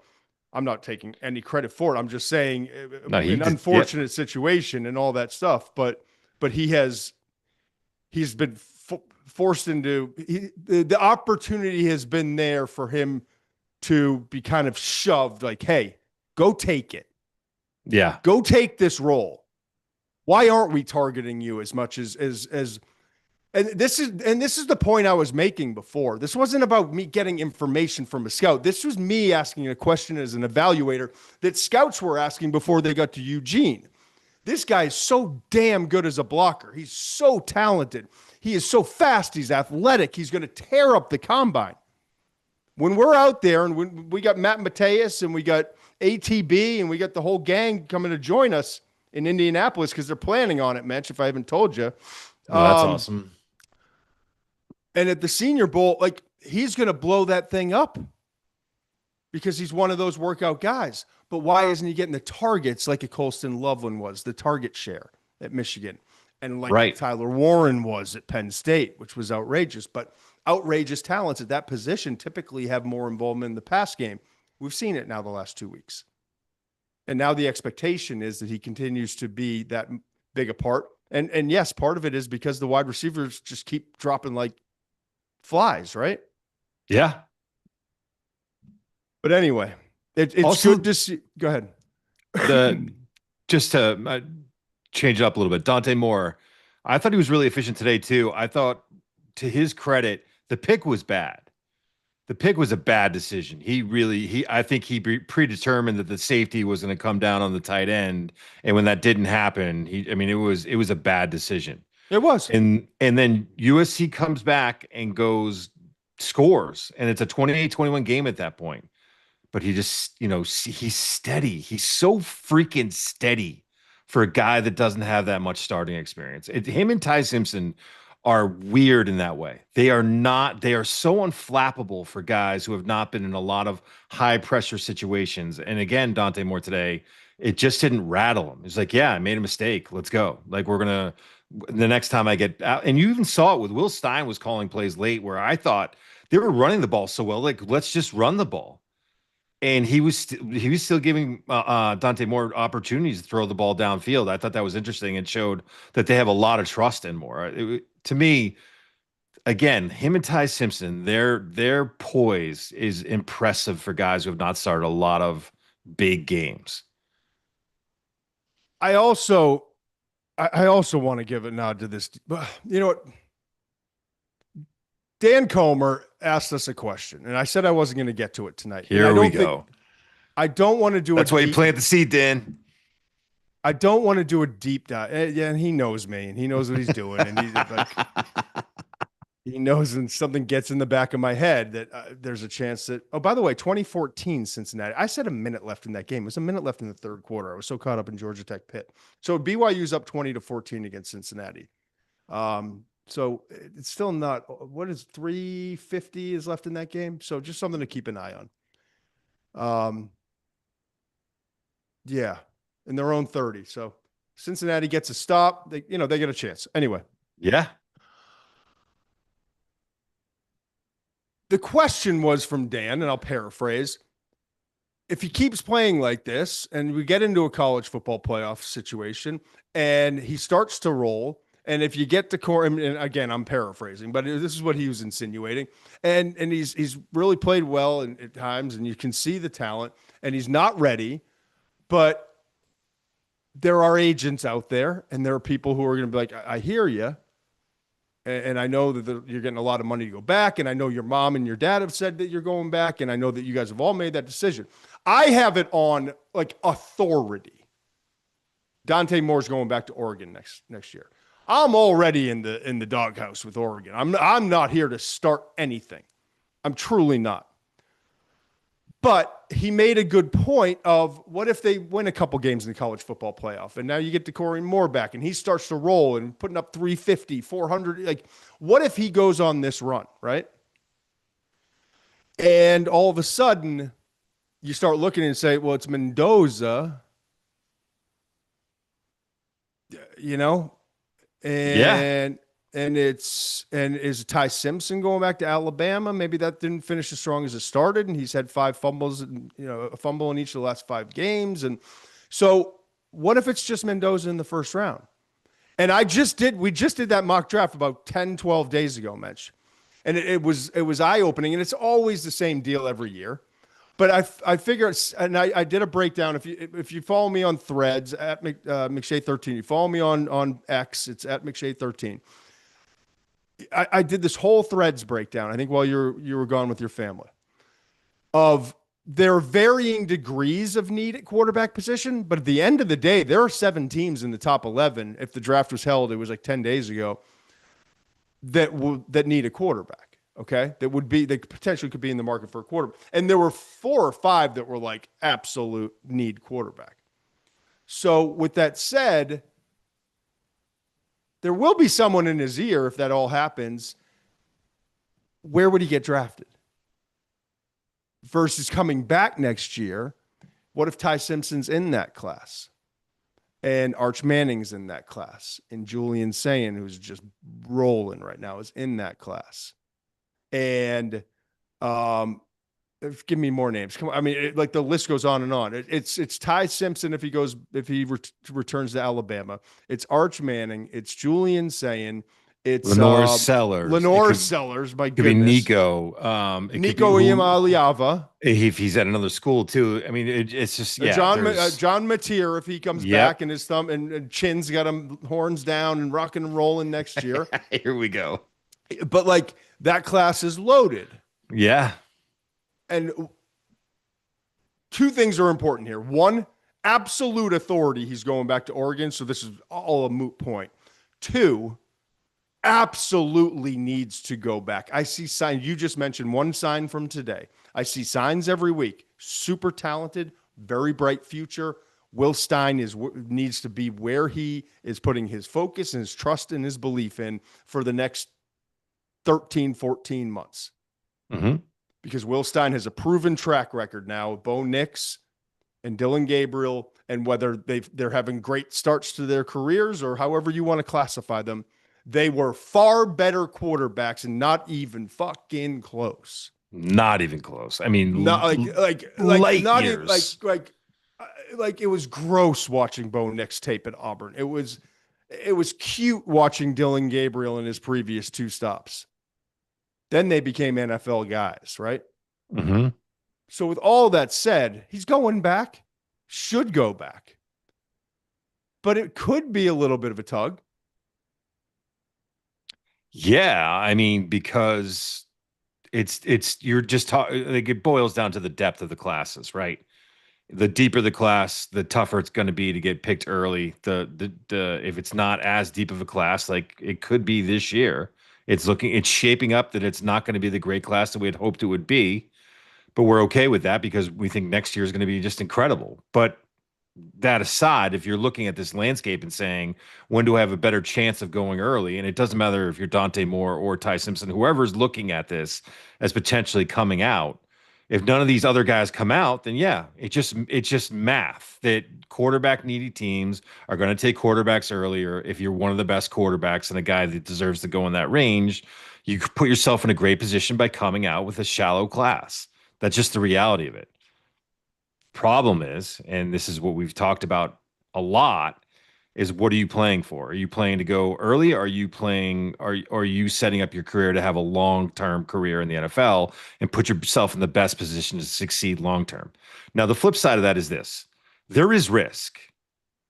I'm not taking any credit for it. I'm just saying an unfortunate situation and all that stuff. But he's been forced into the opportunity has been there for him to be kind of shoved. Like, hey, go take it. Yeah. Go take this role. Why aren't we targeting you as much as and this is the point I was making before. This wasn't about me getting information from a scout. This was me asking a question as an evaluator that scouts were asking before they got to Eugene. This guy is so damn good as a blocker. He's so talented. He is so fast. He's athletic. He's going to tear up the combine. When we're out there and when we got Matt Mateus and we got ATB and we got the whole gang coming to join us in Indianapolis because they're planning on it, Muench, if I haven't told you. That's awesome. And at the Senior Bowl, like he's going to blow that thing up because he's one of those workout guys. But why isn't he getting the targets like a Colston Loveland was, the target share at Michigan, and like Tyler Warren was at Penn State, which was outrageous. But outrageous talents at that position typically have more involvement in the pass game. We've seen it now the last 2 weeks. And now the expectation is that he continues to be that big a part. And yes, part of it is because the wide receivers just keep dropping like flies, right? Yeah. But anyway, it's also good to see. Go ahead. Just to change it up a little bit, Dante Moore, I thought he was really efficient today too. I thought, to his credit, the pick was bad. The pick was a bad decision. I think he predetermined that the safety was going to come down on the tight end, and when that didn't happen, it was a bad decision. It was. And then USC comes back and scores, and it's a 28-21 game at that point. But he just, he's steady. He's so freaking steady for a guy that doesn't have that much starting experience. Him and Ty Simpson are weird in that way. They are not, they are so unflappable for guys who have not been in a lot of high pressure situations. And again, Dante Moore today, it just didn't rattle him. It's like, yeah, I made a mistake. Let's go. Like, we're going to, the next time I get out, and you even saw it with Will Stein was calling plays late where I thought they were running the ball so well. Like, let's just run the ball. And he was still giving Dante Moore opportunities to throw the ball downfield. I thought that was interesting. It showed that they have a lot of trust in Moore. To me, again, him and Ty Simpson, their poise is impressive for guys who have not started a lot of big games. I also want to give a nod to this. You know what? Dan Comer asked us a question, and I said I wasn't going to get to it tonight. Here we go. I don't want to do it. That's why you plant the seed, Dan. I don't want to do a deep dive. Yeah, and he knows me, and he knows what he's doing, and he's like, he knows, and something gets in the back of my head that there's a chance that. Oh, by the way, 2014 Cincinnati. I said a minute left in that game. It was a minute left in the third quarter. I was so caught up in Georgia Tech Pitt. So BYU's up 20-14 against Cincinnati. So it's still not. What is 350 is left in that game? So just something to keep an eye on. Yeah, in their own 30. So Cincinnati gets a stop. They get a chance. Anyway. Yeah. The question was from Dan, and I'll paraphrase. If he keeps playing like this and we get into a college football playoff situation and he starts to roll, and if you get to core, and again, I'm paraphrasing, but this is what he was insinuating. And he's really played well at times, and you can see the talent, and he's not ready. But there are agents out there, and there are people who are going to be like, I hear you. And I know that you're getting a lot of money to go back. And I know your mom and your dad have said that you're going back. And I know that you guys have all made that decision. I have it on like authority. Dante Moore's going back to Oregon next year. I'm already in the doghouse with Oregon. I'm not here to start anything. I'm truly not. But he made a good point of what if they win a couple games in the college football playoff, and now you get Corey Moore back and he starts to roll and putting up 350, 400. Like, what if he goes on this run, right? And all of a sudden you start looking and say, well, it's Mendoza, and is Ty Simpson going back to Alabama? Maybe that didn't finish as strong as it started, and he's had 5 fumbles, and a fumble in each of the last 5 games. And so, what if it's just Mendoza in the first round? And we just did that mock draft about 10, 12 days ago, Mensch, and it was eye opening, and it's always the same deal every year. But I figured, and I did a breakdown. If you follow me on Threads at McShay13, you follow me on X, it's at McShay13. I did this whole Threads breakdown, I think, while you were gone with your family, of their varying degrees of need at quarterback position. But at the end of the day, there are 7 teams in the top 11. If the draft was held, it was like 10 days ago, that need a quarterback. Okay. They potentially could be in the market for a quarterback. And there were 4 or 5 that were like absolute need quarterback. So with that said, there will be someone in his ear if that all happens. Where would he get drafted? Versus coming back next year, what if Ty Simpson's in that class? And Arch Manning's in that class. And Julian Sayin, who's just rolling right now, is in that class. And give me more names. Come on. I mean, like the list goes on and on. It's Ty Simpson if he returns to Alabama. It's Arch Manning. It's Julian Sayin. It's Lenore Sellers. Sellers. My could goodness. Be Nico. Nico Iamaleava. If he's at another school too. I mean, it's just John Mateer if he comes back and his thumb and chin's got him horns down and rocking and rolling next year. Here we go. But like that class is loaded. Yeah. And 2 things are important here. 1, absolute authority. He's going back to Oregon. So this is all a moot point. 2, absolutely needs to go back. I see signs. You just mentioned 1 sign from today. I see signs every week. Super talented, very bright future. Will Stein needs to be where he is putting his focus and his trust and his belief in for the next 13, 14 months. Mm-hmm. Because Will Stein has a proven track record now of Bo Nix and Dylan Gabriel, and whether they're having great starts to their careers or however you want to classify them, they were far better quarterbacks and not even fucking close. Not even close. I mean, Not light not years. like it was gross watching Bo Nix tape at Auburn. It was cute watching Dylan Gabriel in his previous 2 stops. Then they became NFL guys, right? Mm-hmm. So with all that said, he's going back, should go back. But it could be a little bit of a tug. Yeah, I mean, because it's you're just talking, like, it boils down to the depth of the classes, right? The deeper the class, the tougher it's going to be to get picked early. The if it's not as deep of a class, like it could be this year, it's shaping up that it's not going to be the great class that we had hoped it would be. But we're okay with that because we think next year is going to be just incredible. But that aside, if you're looking at this landscape and saying, when do I have a better chance of going early? And it doesn't matter if you're Dante Moore or Ty Simpson, whoever's looking at this as potentially coming out. If none of these other guys come out, then yeah, it's just math that quarterback needy teams are going to take quarterbacks earlier. If you're one of the best quarterbacks and a guy that deserves to go in that range, you put yourself in a great position by coming out with a shallow class. That's just the reality of it. Problem is, and this is what we've talked about a lot, is what are you playing for? Are you playing to go early? Are you are you setting up your career to have a long-term career in the NFL and put yourself in the best position to succeed long-term? Now, the flip side of that is this. There is risk,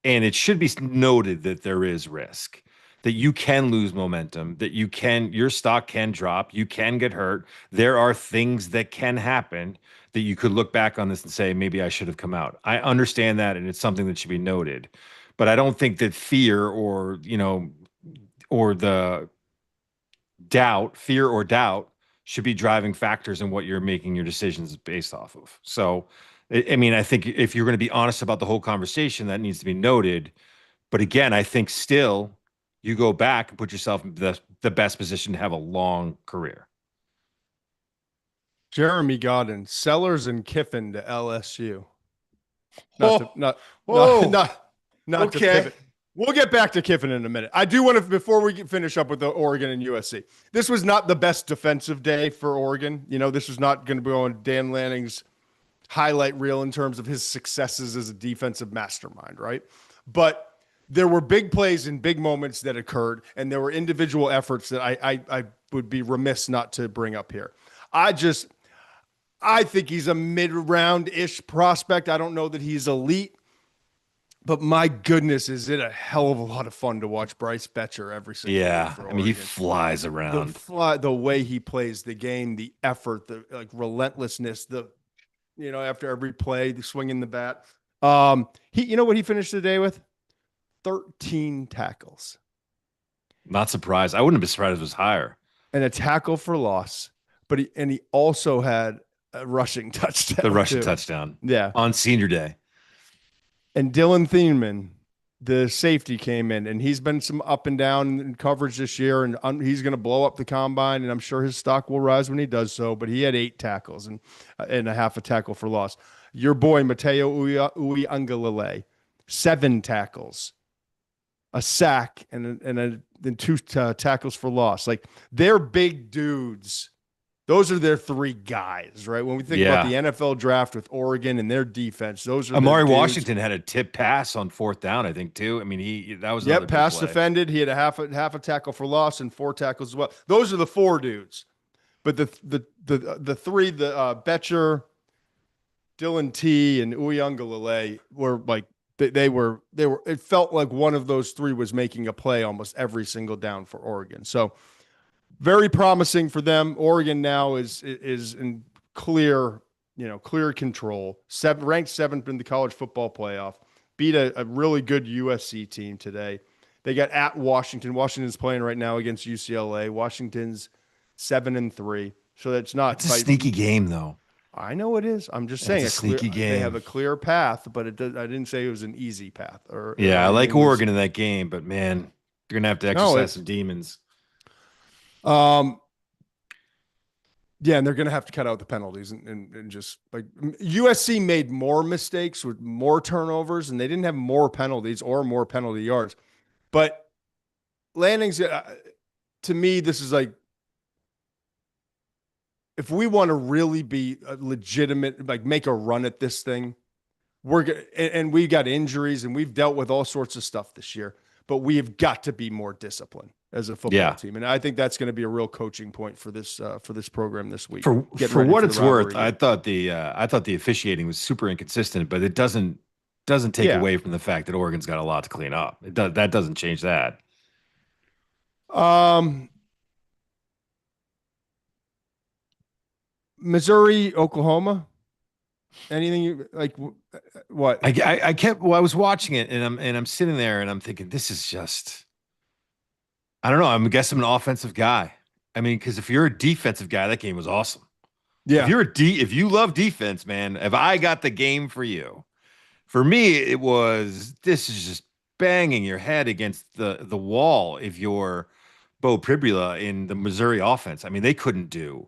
and it should be noted that there is risk, that you can lose momentum, that your stock can drop, you can get hurt. There are things that can happen that you could look back on this and say, maybe I should have come out. I understand that, and it's something that should be noted. But I don't think that fear or the fear or doubt should be driving factors in what you're making your decisions based off of. So, I mean, I think if you're going to be honest about the whole conversation, that needs to be noted. But again, I think still you go back and put yourself in the best position to have a long career. Jeremy Godin, Sellers and Kiffin to LSU. Not To pivot. We'll get back to Kiffin in a minute. I do want to, before we finish up with the Oregon and USC, this was not the best defensive day for Oregon. This was not going to be on Dan Lanning's highlight reel in terms of his successes as a defensive mastermind, right? But there were big plays and big moments that occurred, and there were individual efforts that I would be remiss not to bring up here. I think he's a mid-round-ish prospect. I don't know that he's elite, but my goodness, is it a hell of a lot of fun to watch Bryce Betcher every single day for Oregon. I mean, he flies around. The way he plays the game, the effort, the relentlessness, after every play, the swinging the bat. You know what he finished the day with? 13 tackles. Not surprised. I wouldn't be surprised if it was higher. And a tackle for loss, but he also had a rushing touchdown. The rushing touchdown. Yeah. On senior day. And Dylan Thieneman, the safety, came in, and he's been some up and down in coverage this year, and he's going to blow up the combine, and I'm sure his stock will rise when he does so, but he had 8 tackles and a half a tackle for loss. Your boy, Mateo Uiagalelei, 7 tackles, a sack, and 2 tackles for loss. Like, they're big dudes. Those are their 3 guys, right? When we think about the NFL draft with Oregon and their defense, those are Amari Washington had a tip pass on 4th down, I think, too. I mean, that was another pass play. defended. He had a half a tackle for loss and 4 tackles as well. Those are the 4 dudes. But the 3, Betcher, Dylan T, and Uiagalelei were like they were. It felt like one of those 3 was making a play almost every single down for Oregon. So, very promising for them. Oregon now is in clear control. Ranked 7th in the college football playoff. Beat a really good USC team today. They got at Washington. Washington's playing right now against UCLA. Washington's 7-3. So that's not It's a sneaky game, though. I know it is. I'm just That's saying a sneaky they have game. a clear path, but I didn't say it was an easy path or Yeah, I like anything was. Oregon in that game, but man, you're gonna have to No, exercise it's some demons. um yeah, and they're going to have to cut out the penalties and just like USC made more mistakes with more turnovers, and they didn't have more penalties or more penalty yards. But Lanning's, to me, this is like, if we want to really be a legitimate, like make a run at this thing, and we got injuries and we've dealt with all sorts of stuff this year, but we have got to be more disciplined as a football Yeah. team. And I think that's going to be a real coaching point for this program this week. For Getting for ready what the it's worth, rivalry game. I thought the officiating was super inconsistent, but it doesn't take Yeah. away from the fact that Oregon's got a lot to clean up. That doesn't change that. Missouri, Oklahoma. Anything you like? What? I kept I was watching it and I'm sitting there and I'm thinking this is just I don't know. I guess I'm an offensive guy. I mean, because if you're a defensive guy, that game was awesome. Yeah. If you love defense, man, if I got the game for you, for me, it was this is just banging your head against the wall if you're Bo Pribula in the Missouri offense. I mean, they couldn't do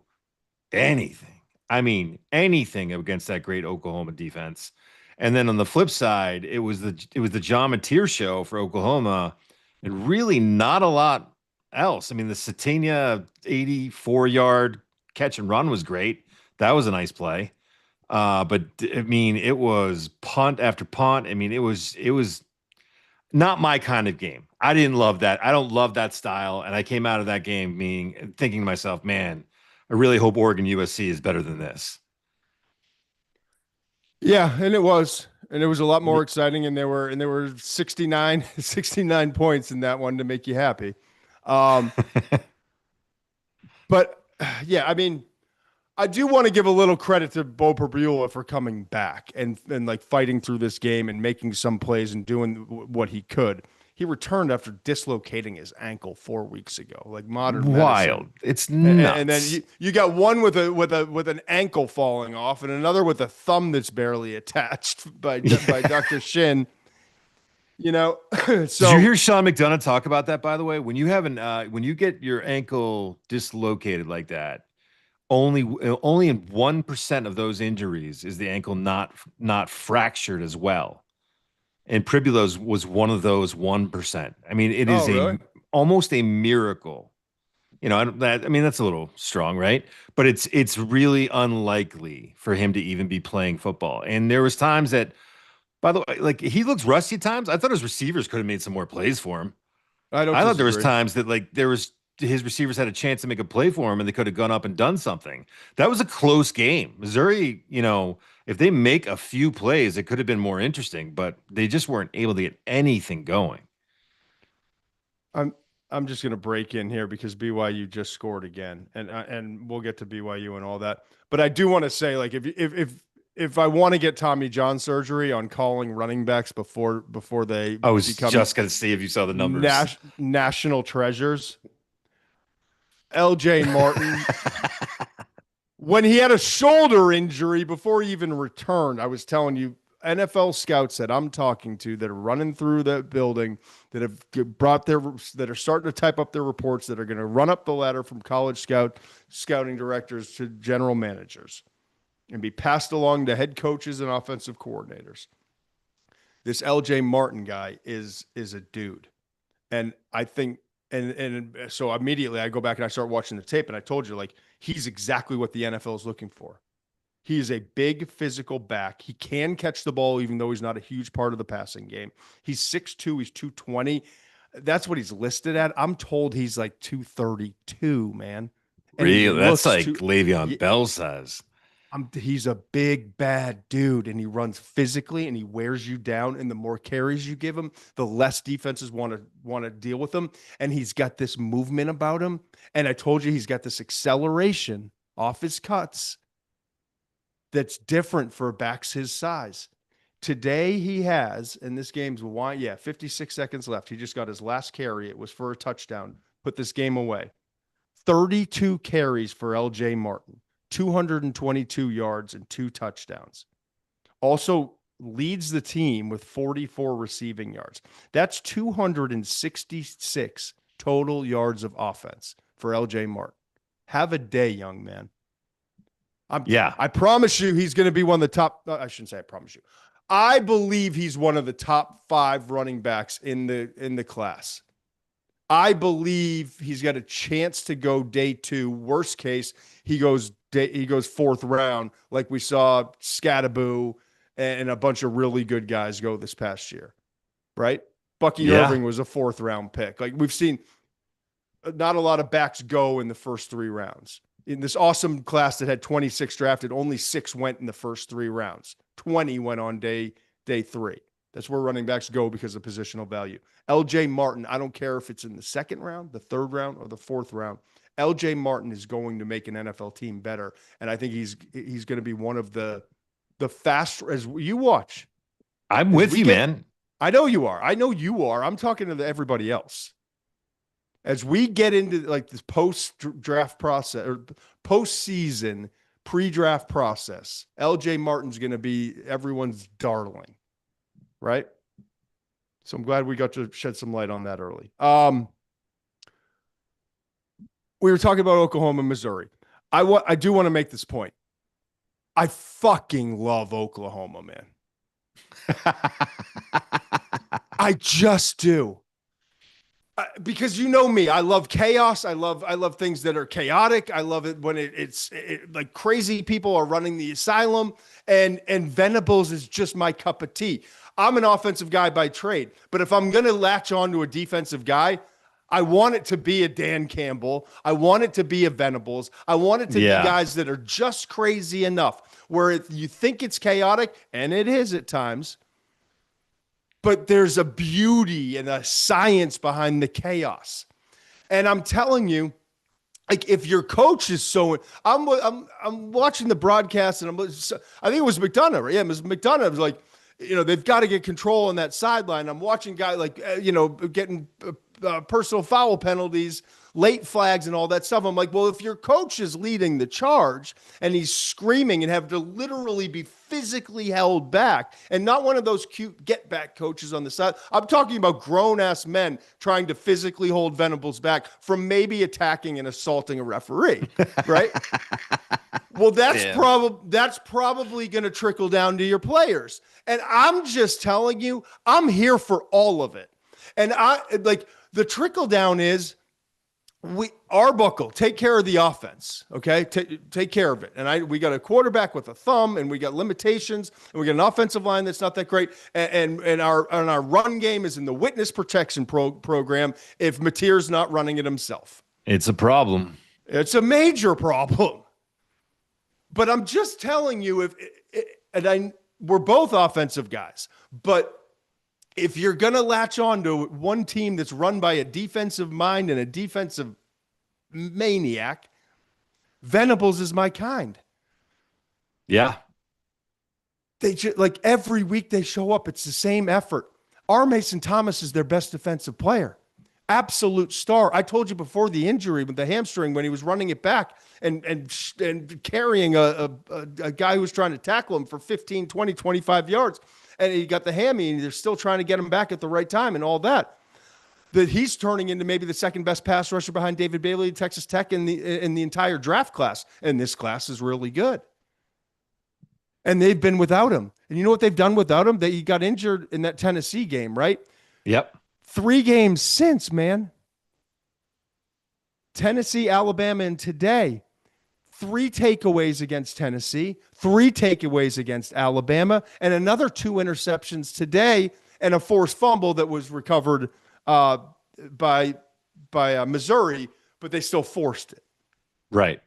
anything. I mean, anything against that great Oklahoma defense. And then on the flip side, it was the John Mateer show for Oklahoma, and really not a lot else. I mean, the Satania 84-yard catch and run was great. That was a nice play. But I mean, it was punt after punt. I mean, it was not my kind of game. I didn't love that. I don't love that style. And I came out of that game thinking to myself, man, I really hope Oregon USC is better than this. Yeah, and it was a lot more exciting, and there were 69 points in that one to make you happy. But yeah, I mean, I do want to give a little credit to Bo Pribula for coming back and like fighting through this game and making some plays and doing what he could. He returned after dislocating his ankle 4 weeks ago, like modern Wild. medicine. It's And then nuts. you got one with an ankle falling off, and another with a thumb that's barely attached by Dr. Shin. You know, Did so you hear Sean McDonough talk about that, by the way? When you get your ankle dislocated like that, only in 1% of those injuries is the ankle not fractured as well. And Pribula's was one of those 1%. I mean, it is really? almost a miracle. You know, I mean that's a little strong, right? But it's really unlikely for him to even be playing football. And there was times that, by the way, like he looks rusty at times. I thought his receivers could have made some more plays for him. I don't I thought there was disagree. times that like there was his receivers had a chance to make a play for him and they could have gone up and done something. That was a close game. Missouri, if they make a few plays, it could have been more interesting, but they just weren't able to get anything going. I'm I'm just going to break in here because BYU just scored again, and we'll get to BYU and all that. But I do want to say, like, if I want to get Tommy John surgery on calling running backs before they I was become just going to see if you saw the numbers. national treasures, LJ Martin, when he had a shoulder injury before he even returned, I was telling you, NFL scouts that I'm talking to that are running through that building that have that are starting to type up their reports that are going to run up the ladder from college scouting directors to general managers and be passed along to head coaches and offensive coordinators. This LJ Martin guy is a dude. And I think and so immediately I go back and I start watching the tape, and I told you, like, he's exactly what the NFL is looking for. He is a big physical back. He can catch the ball, even though he's not a huge part of the passing game. He's 6'2", he's 220. That's what he's listed at. I'm told he's like 232, man. And he Really? That's looks like Le'Veon Bell size. he's a big, bad dude, and he runs physically, and he wears you down. And the more carries you give him, the less defenses want to deal with him. And he's got this movement about him. And I told you, he's got this acceleration off his cuts that's different for backs his size. Today he has, and this game's 56 seconds left. He just got his last carry. It was for a touchdown. Put this game away. 32 carries for LJ Martin. 222 yards and 2 touchdowns. Also leads the team with 44 receiving yards. That's 266 total yards of offense for LJ Martin. Have a day, young man. I promise you he's going to be one of the top. I shouldn't say I promise you. I believe he's one of the top 5 running backs in the class. I believe he's got a chance to go day 2. Worst case, he goes 4th round, like we saw Scattaboo and a bunch of really good guys go this past year, right? Bucky Irving was a 4th round pick. Like we've seen not a lot of backs go in the first 3 rounds. In this awesome class that had 26 drafted, only 6 went in the first 3 rounds. 20 went on day 3. That's where running backs go because of positional value. LJ Martin, I don't care if it's in the 2nd round, the 3rd round, or the 4th round. LJ Martin is going to make an NFL team better. And I think he's going to be one of the fast, as you watch. I'm with you, man. I know you are. I'm talking to everybody else. As we get into like this post-draft process or postseason pre-draft process, LJ Martin's going to be everyone's darling, right? So I'm glad we got to shed some light on that early. We were talking about Oklahoma and Missouri. I do want to make this point. I fucking love Oklahoma, man. I just do. Because you know me, I love chaos. I love things that are chaotic. I love it when it's like crazy people are running the asylum, and Venables is just my cup of tea. I'm an offensive guy by trade, but if I'm going to latch on to a defensive guy, I want it to be a Dan Campbell. I want it to be a Venables. I want it to be guys that are just crazy enough where you think it's chaotic, and it is at times, but there's a beauty and a science behind the chaos. And I'm telling you, like if your coach is I'm watching the broadcast, and I think it was McDonough, right? Yeah, it was McDonough. It was like, they've got to get control on that sideline. I'm watching guys like, getting personal foul penalties, late flags, and all that stuff. I'm like, well, if your coach is leading the charge and he's screaming and have to literally be physically held back, and not one of those cute get back coaches on the side. I'm talking about grown ass men trying to physically hold Venables back from maybe attacking and assaulting a referee, right? Well, that's probably going to trickle down to your players. And I'm just telling you, I'm here for all of it. And the trickle down is Arbuckle, take care of the offense, okay? Take care of it. And we got a quarterback with a thumb, and we got limitations, and we got an offensive line that's not that great. And our run game is in the witness protection program if Mateer's not running it himself. It's a problem. It's a major problem. But I'm just telling you, we're both offensive guys, but if you're going to latch on to one team that's run by a defensive mind and a defensive maniac, Venables is my kind. Yeah. They just, like every week they show up, it's the same effort. R. Mason Thomas is their best defensive player. Absolute star. I told you before the injury with the hamstring when he was running it back and carrying a guy who was trying to tackle him for 15, 20, 25 yards. And he got the hammy, and they're still trying to get him back at the right time and all that. That he's turning into maybe the second best pass rusher behind David Bailey at Texas Tech in the entire draft class. And this class is really good. And they've been without him. And you know what they've done without him? He got injured in that Tennessee game, right? Yep. 3 games since, man. Tennessee, Alabama, and today. 3 takeaways against Tennessee, 3 takeaways against Alabama, and another 2 interceptions today, and a forced fumble that was recovered by Missouri, but they still forced it. Right.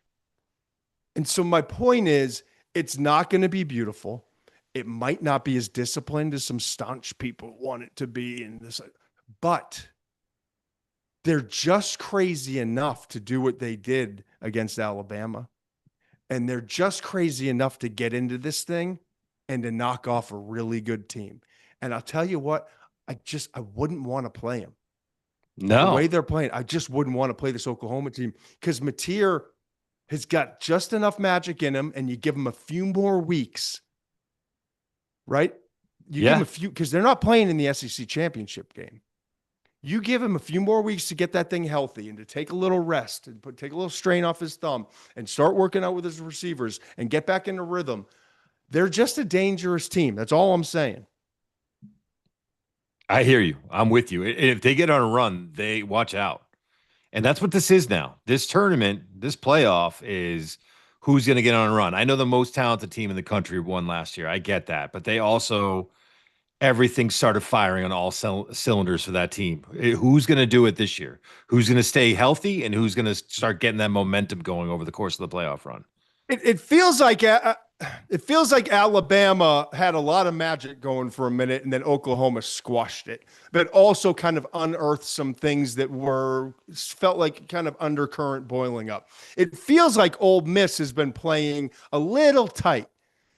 And so my point is, it's not going to be beautiful. It might not be as disciplined as some staunch people want it to be, but they're just crazy enough to do what they did against Alabama. And they're just crazy enough to get into this thing and to knock off a really good team. And I'll tell you what, I wouldn't want to play them. No. The way they're playing, I just wouldn't want to play this Oklahoma team because Mateer has got just enough magic in him, and you give him a few more weeks, right? You give him a few, because they're not playing in the SEC championship game. You give him a few more weeks to get that thing healthy and to take a little rest and take a little strain off his thumb and start working out with his receivers and get back into rhythm. They're just a dangerous team. That's all I'm saying. I hear you. I'm with you. If they get on a run, they watch out. And that's what this is now. This tournament, this playoff is who's going to get on a run. I know the most talented team in the country won last year. I get that. But they also, everything started firing on all cylinders for that team. Who's going to do it this year? Who's going to stay healthy? And who's going to start getting that momentum going over the course of the playoff run? It feels like Alabama had a lot of magic going for a minute, and then Oklahoma squashed it, but also kind of unearthed some things that felt like kind of undercurrent boiling up. It feels like Ole Miss has been playing a little tight,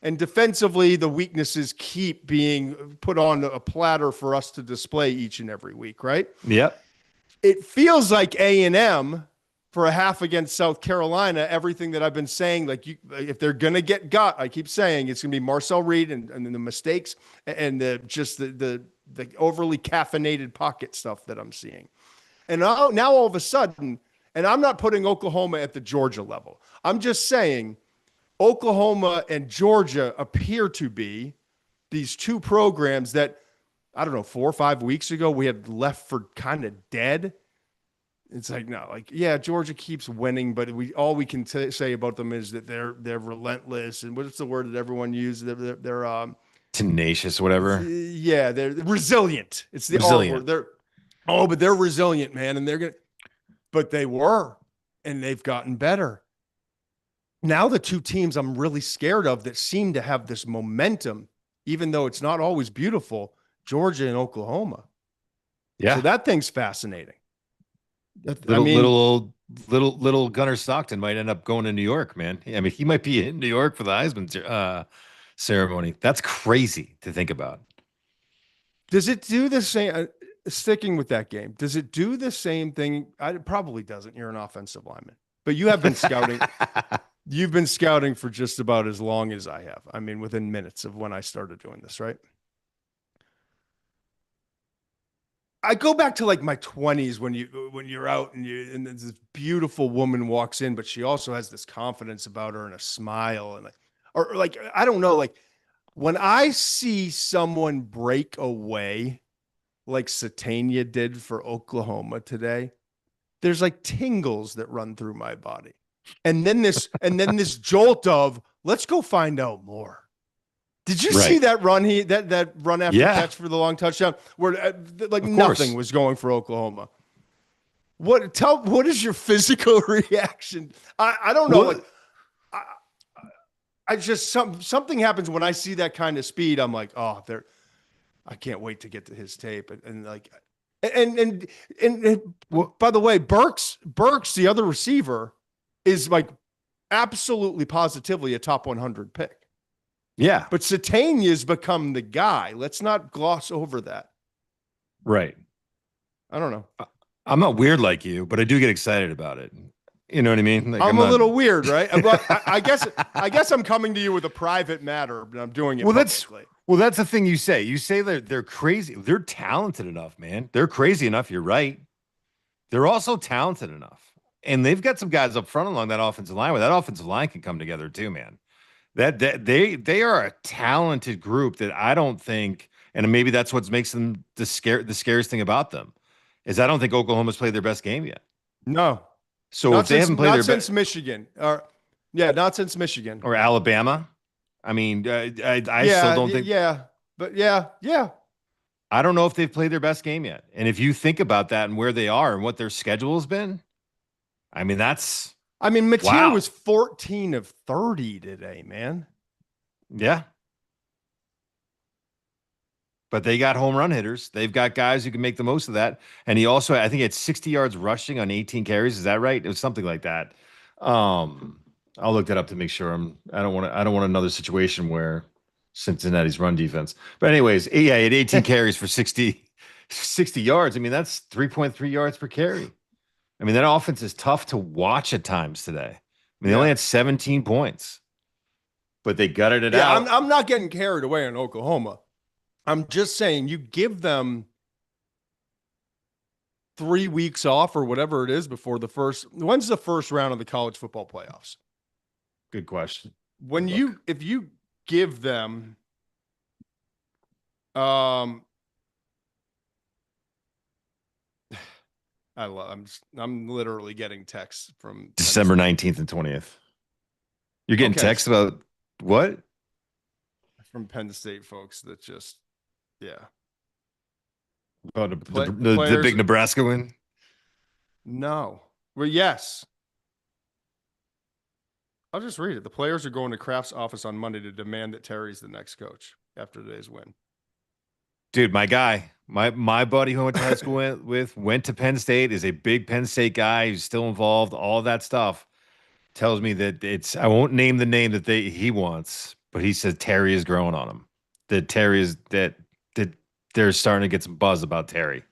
and defensively, the weaknesses keep being put on a platter for us to display each and every week, right? Yep. It feels like A&M for a half against South Carolina, everything that I've been saying, like if they're going to get got, I keep saying it's going to be Marcel Reed and the mistakes and the overly caffeinated pocket stuff that I'm seeing. And now all of a sudden, and I'm not putting Oklahoma at the Georgia level. I'm just saying Oklahoma and Georgia appear to be these two programs that, I don't know, 4 or 5 weeks ago, we had left for kind of dead. It's like, no, like, yeah, Georgia keeps winning, but all we can say about them is that they're relentless. And what's the word that everyone uses? They're tenacious, whatever. Yeah, they're resilient. It's the resilient. word. But they're resilient, man. And but they were, and they've gotten better. Now the two teams I'm really scared of that seem to have this momentum, even though it's not always beautiful, Georgia and Oklahoma. Yeah. So that thing's fascinating. Little Gunnar Stockton might end up going to New York, man. I mean, he might be in New York for the Heisman ceremony. That's crazy to think about. Does it do the same? Sticking with that game, does it do the same thing? It probably doesn't. You're an offensive lineman, but you have been scouting. You've been scouting for just about as long as I have. I mean, within minutes of when I started doing this, right? I go back to like my 20s when you're out and this beautiful woman walks in, but she also has this confidence about her and a smile and I don't know, like when I see someone break away like Satania did for Oklahoma today, there's like tingles that run through my body. And then this jolt of let's go find out more. Did you see that run? That run after catch for the long touchdown, where nothing was going for Oklahoma. What is your physical reaction? I don't know. Like, I just something happens when I see that kind of speed. I'm like, oh, I can't wait to get to his tape and by the way, Burks, the other receiver, is like absolutely positively a top 100 pick. Yeah. But Satania's become the guy. Let's not gloss over that. Right. I don't know. I'm not weird like you, but I do get excited about it. You know what I mean? Like, I'm a little weird, right? I guess I'm coming to you with a private matter, but I'm doing it publicly. That's the thing you say. You say that they're crazy. They're talented enough, man. They're crazy enough. You're right. They're also talented enough. And they've got some guys up front along that offensive line where that offensive line can come together too, man. That they are a talented group that I don't think, and maybe that's what makes them the scariest thing about them, is I don't think Oklahoma's played their best game yet. No. So if they haven't played their since Michigan, not since Michigan or Alabama. I mean, I still don't think. Yeah, but yeah. I don't know if they've played their best game yet. And if you think about that and where they are and what their schedule has been, I mean, Mateer was 14 of 30 today, man. Yeah. But they got home run hitters. They've got guys who can make the most of that. And he also, I think he had 60 yards rushing on 18 carries. Is that right? It was something like that. I'll look that up to make sure I don't want another situation where Cincinnati's run defense. But anyways, yeah, he had 18 carries for 60 yards. I mean, that's 3.3 yards per carry. I mean, that offense is tough to watch at times today. mean, they only had 17 points, but they gutted it Yeah, out. I'm not getting carried away on Oklahoma. I'm just saying you give them 3 weeks off or whatever it is before when's the first round of the college football playoffs? Good question. If you give them I'm literally getting texts from December 19th and 20th. You're getting texts about what? From Penn State folks that just, yeah. Oh, the big Nebraska win? No. Well, yes. I'll just read it. The players are going to Kraft's office on Monday to demand that Terry's the next coach after today's win. Dude, my guy, my buddy who I went to high school with went to Penn State, is a big Penn State guy who's still involved, all of that stuff. Tells me that I won't name the name that he wants, but he says Terry is growing on him. That Terry is that they're starting to get some buzz about Terry.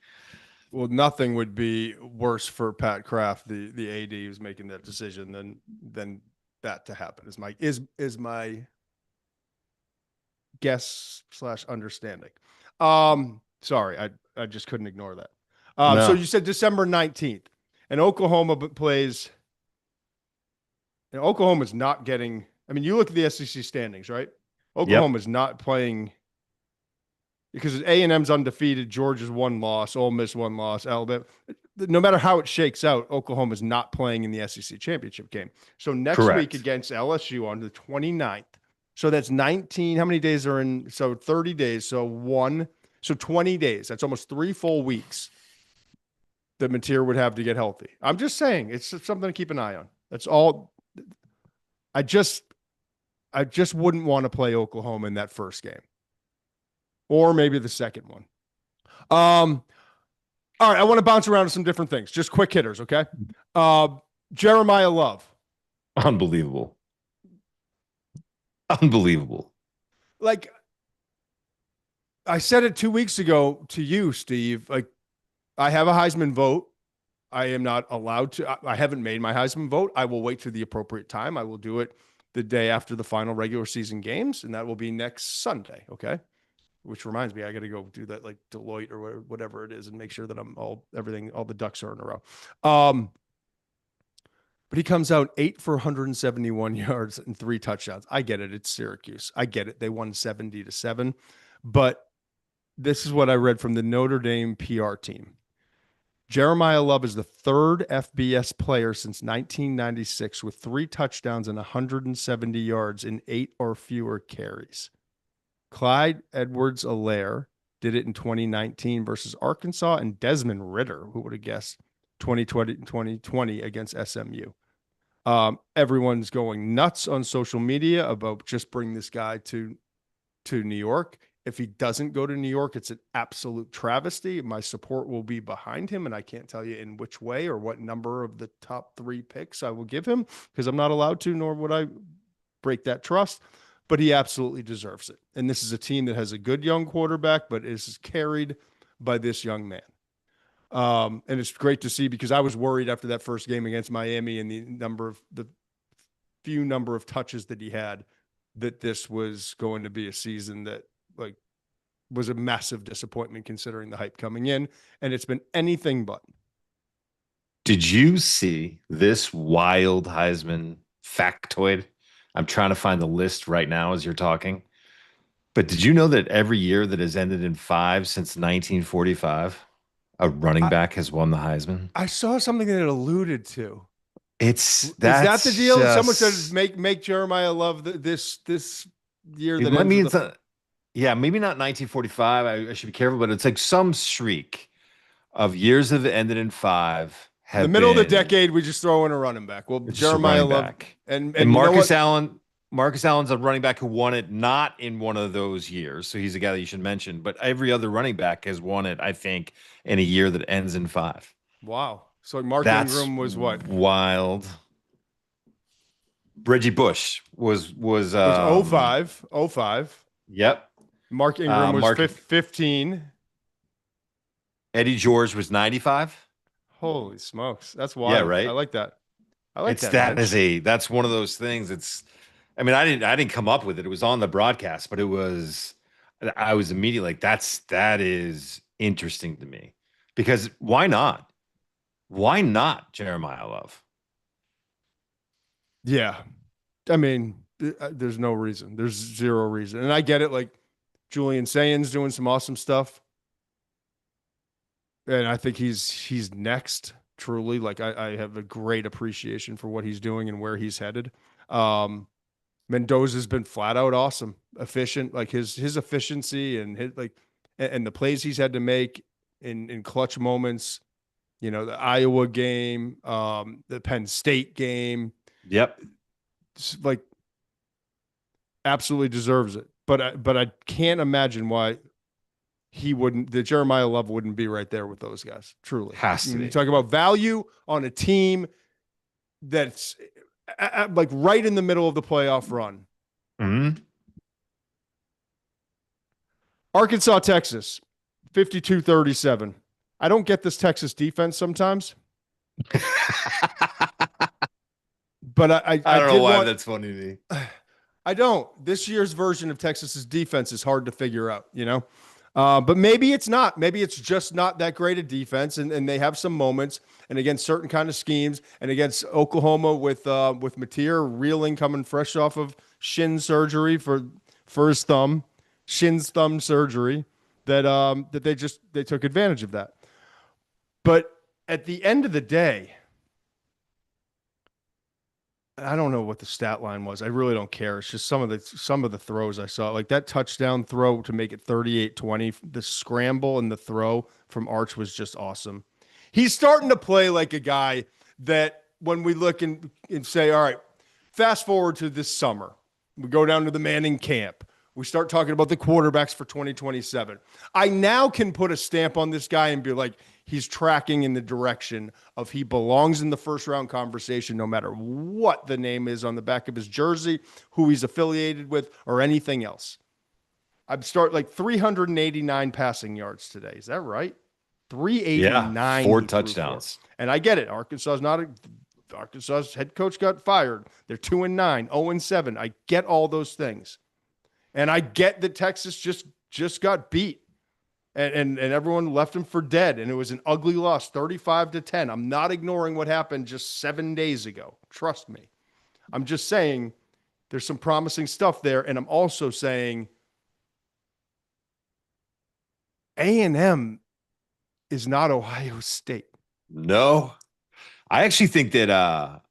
Well, nothing would be worse for Pat Kraft, the AD who's making that decision than that to happen. Is my guess / understanding. Sorry, I just couldn't ignore that. No. So you said December 19th, and Oklahoma plays. And Oklahoma's not getting. I mean, you look at the SEC standings, right? Oklahoma's not playing because A&M's undefeated, Georgia's 1 loss, Ole Miss 1 loss, Alabama. No matter how it shakes out, Oklahoma's not playing in the SEC championship game. So next week against LSU on the 29th. So that's 19. How many days are in? So 30 days. So 20 days. That's almost 3 full weeks that Mateer would have to get healthy. I'm just saying it's something to keep an eye on. That's all. I just wouldn't want to play Oklahoma in that first game. Or maybe the second one. All right, I want to bounce around to some different things. Just quick hitters, okay? Jeremiyah Love. Unbelievable. Like, I said it 2 weeks ago to you, Steve. Like, I have a Heisman vote. I am not allowed to. I haven't made my Heisman vote. I will wait for the appropriate time. I will do it the day after the final regular season games, and that will be next Sunday, okay? Which reminds me, I got to go do that like Deloitte or whatever it is and make sure that all the ducks are in a row. But he comes out 8 for 171 yards and 3 touchdowns. I get it. It's Syracuse. I get it. They won 70-7. But this is what I read from the Notre Dame PR team. Jeremiyah Love is the 3rd FBS player since 1996 with 3 touchdowns and 170 yards in 8 or fewer carries. Clyde Edwards-Helaire did it in 2019 versus Arkansas, and Desmond Ridder, who would have guessed, 2020 against SMU. Everyone's going nuts on social media about just bring this guy to New York. If he doesn't go to New York, it's an absolute travesty. My support will be behind him, and I can't tell you in which way or what number of the top 3 picks I will give him because I'm not allowed to, nor would I break that trust. But he absolutely deserves it. And this is a team that has a good young quarterback, but is carried by this young man. And it's great to see because I was worried after that first game against Miami and the few number of touches that he had, that this was going to be a season that was a massive disappointment considering the hype coming in. And it's been anything but. Did you see this wild Heisman factoid? I'm trying to find the list right now as you're talking. But did you know that every year that has ended in 5 since 1945, a running back has won the Heisman? I saw something that it alluded to. Is that the deal? Someone said make Jeremiyah Love this year. That ends maybe not 1945. I should be careful, but it's like some streak of years that have ended in 5. In the middle of the decade, we just throw in a running back. Well, Jeremiyah Love and Marcus Allen. Marcus Allen's a running back who won it not in one of those years, so he's a guy that you should mention. But every other running back has won it, I think, in a year that ends in 5. Wow! So Mark Ingram was what? Wild. Reggie Bush was 05. Yep. Mark Ingram was 15. Eddie George was 95. Holy smokes. That's wild. Yeah, right. I like that. I like that. That's one of those things. I didn't come up with it. It was on the broadcast, but I was immediately like, that is interesting to me because why not? Why not Jeremiah Love? Yeah. I mean, there's no reason. There's zero reason. And I get it. Like Julian Sayans doing some awesome stuff. And I think he's next, truly. Like I have a great appreciation for what he's doing and where he's headed. Mendoza's been flat out awesome, efficient, like his efficiency and his and the plays he's had to make in clutch moments, the Iowa game, the Penn State game. Yep. Like absolutely deserves it. But I can't imagine why the Jeremiah Love wouldn't be right there with those guys. Truly. Has to be. You talk about value on a team that's like right in the middle of the playoff run. Mm-hmm. Arkansas, Texas, 52-37. I don't get this Texas defense sometimes. But I don't know why that's funny to me. I don't. This year's version of Texas's defense is hard to figure out, but maybe it's not. Maybe it's just not that great a defense, and they have some moments, and against certain kind of schemes, and against Oklahoma with Mateer reeling, coming fresh off of shin surgery for his thumb, shin's thumb surgery, that they took advantage of that. But at the end of the day, I don't know what the stat line was. I really don't care. It's just some of the throws I saw, like that touchdown throw to make it 38-20. The scramble and the throw from Arch was just awesome. He's starting to play like a guy that when we look and say, all right, fast forward to this summer, we go down to the Manning camp. We start talking about the quarterbacks for 2027. I now can put a stamp on this guy and be like, he's tracking in the direction of he belongs in the first round conversation, no matter what the name is on the back of his jersey, who he's affiliated with, or anything else. I'd start like 389 passing yards today. Is that right? 389. Yeah, 4 touchdowns. And I get it. Arkansas's head coach got fired. They're 2-9, 0-7. I get all those things. And I get that Texas just got beat. And everyone left him for dead. And it was an ugly loss, 35-10. I'm not ignoring what happened just 7 days ago. Trust me. I'm just saying there's some promising stuff there. And I'm also saying A&M is not Ohio State. No. I actually think that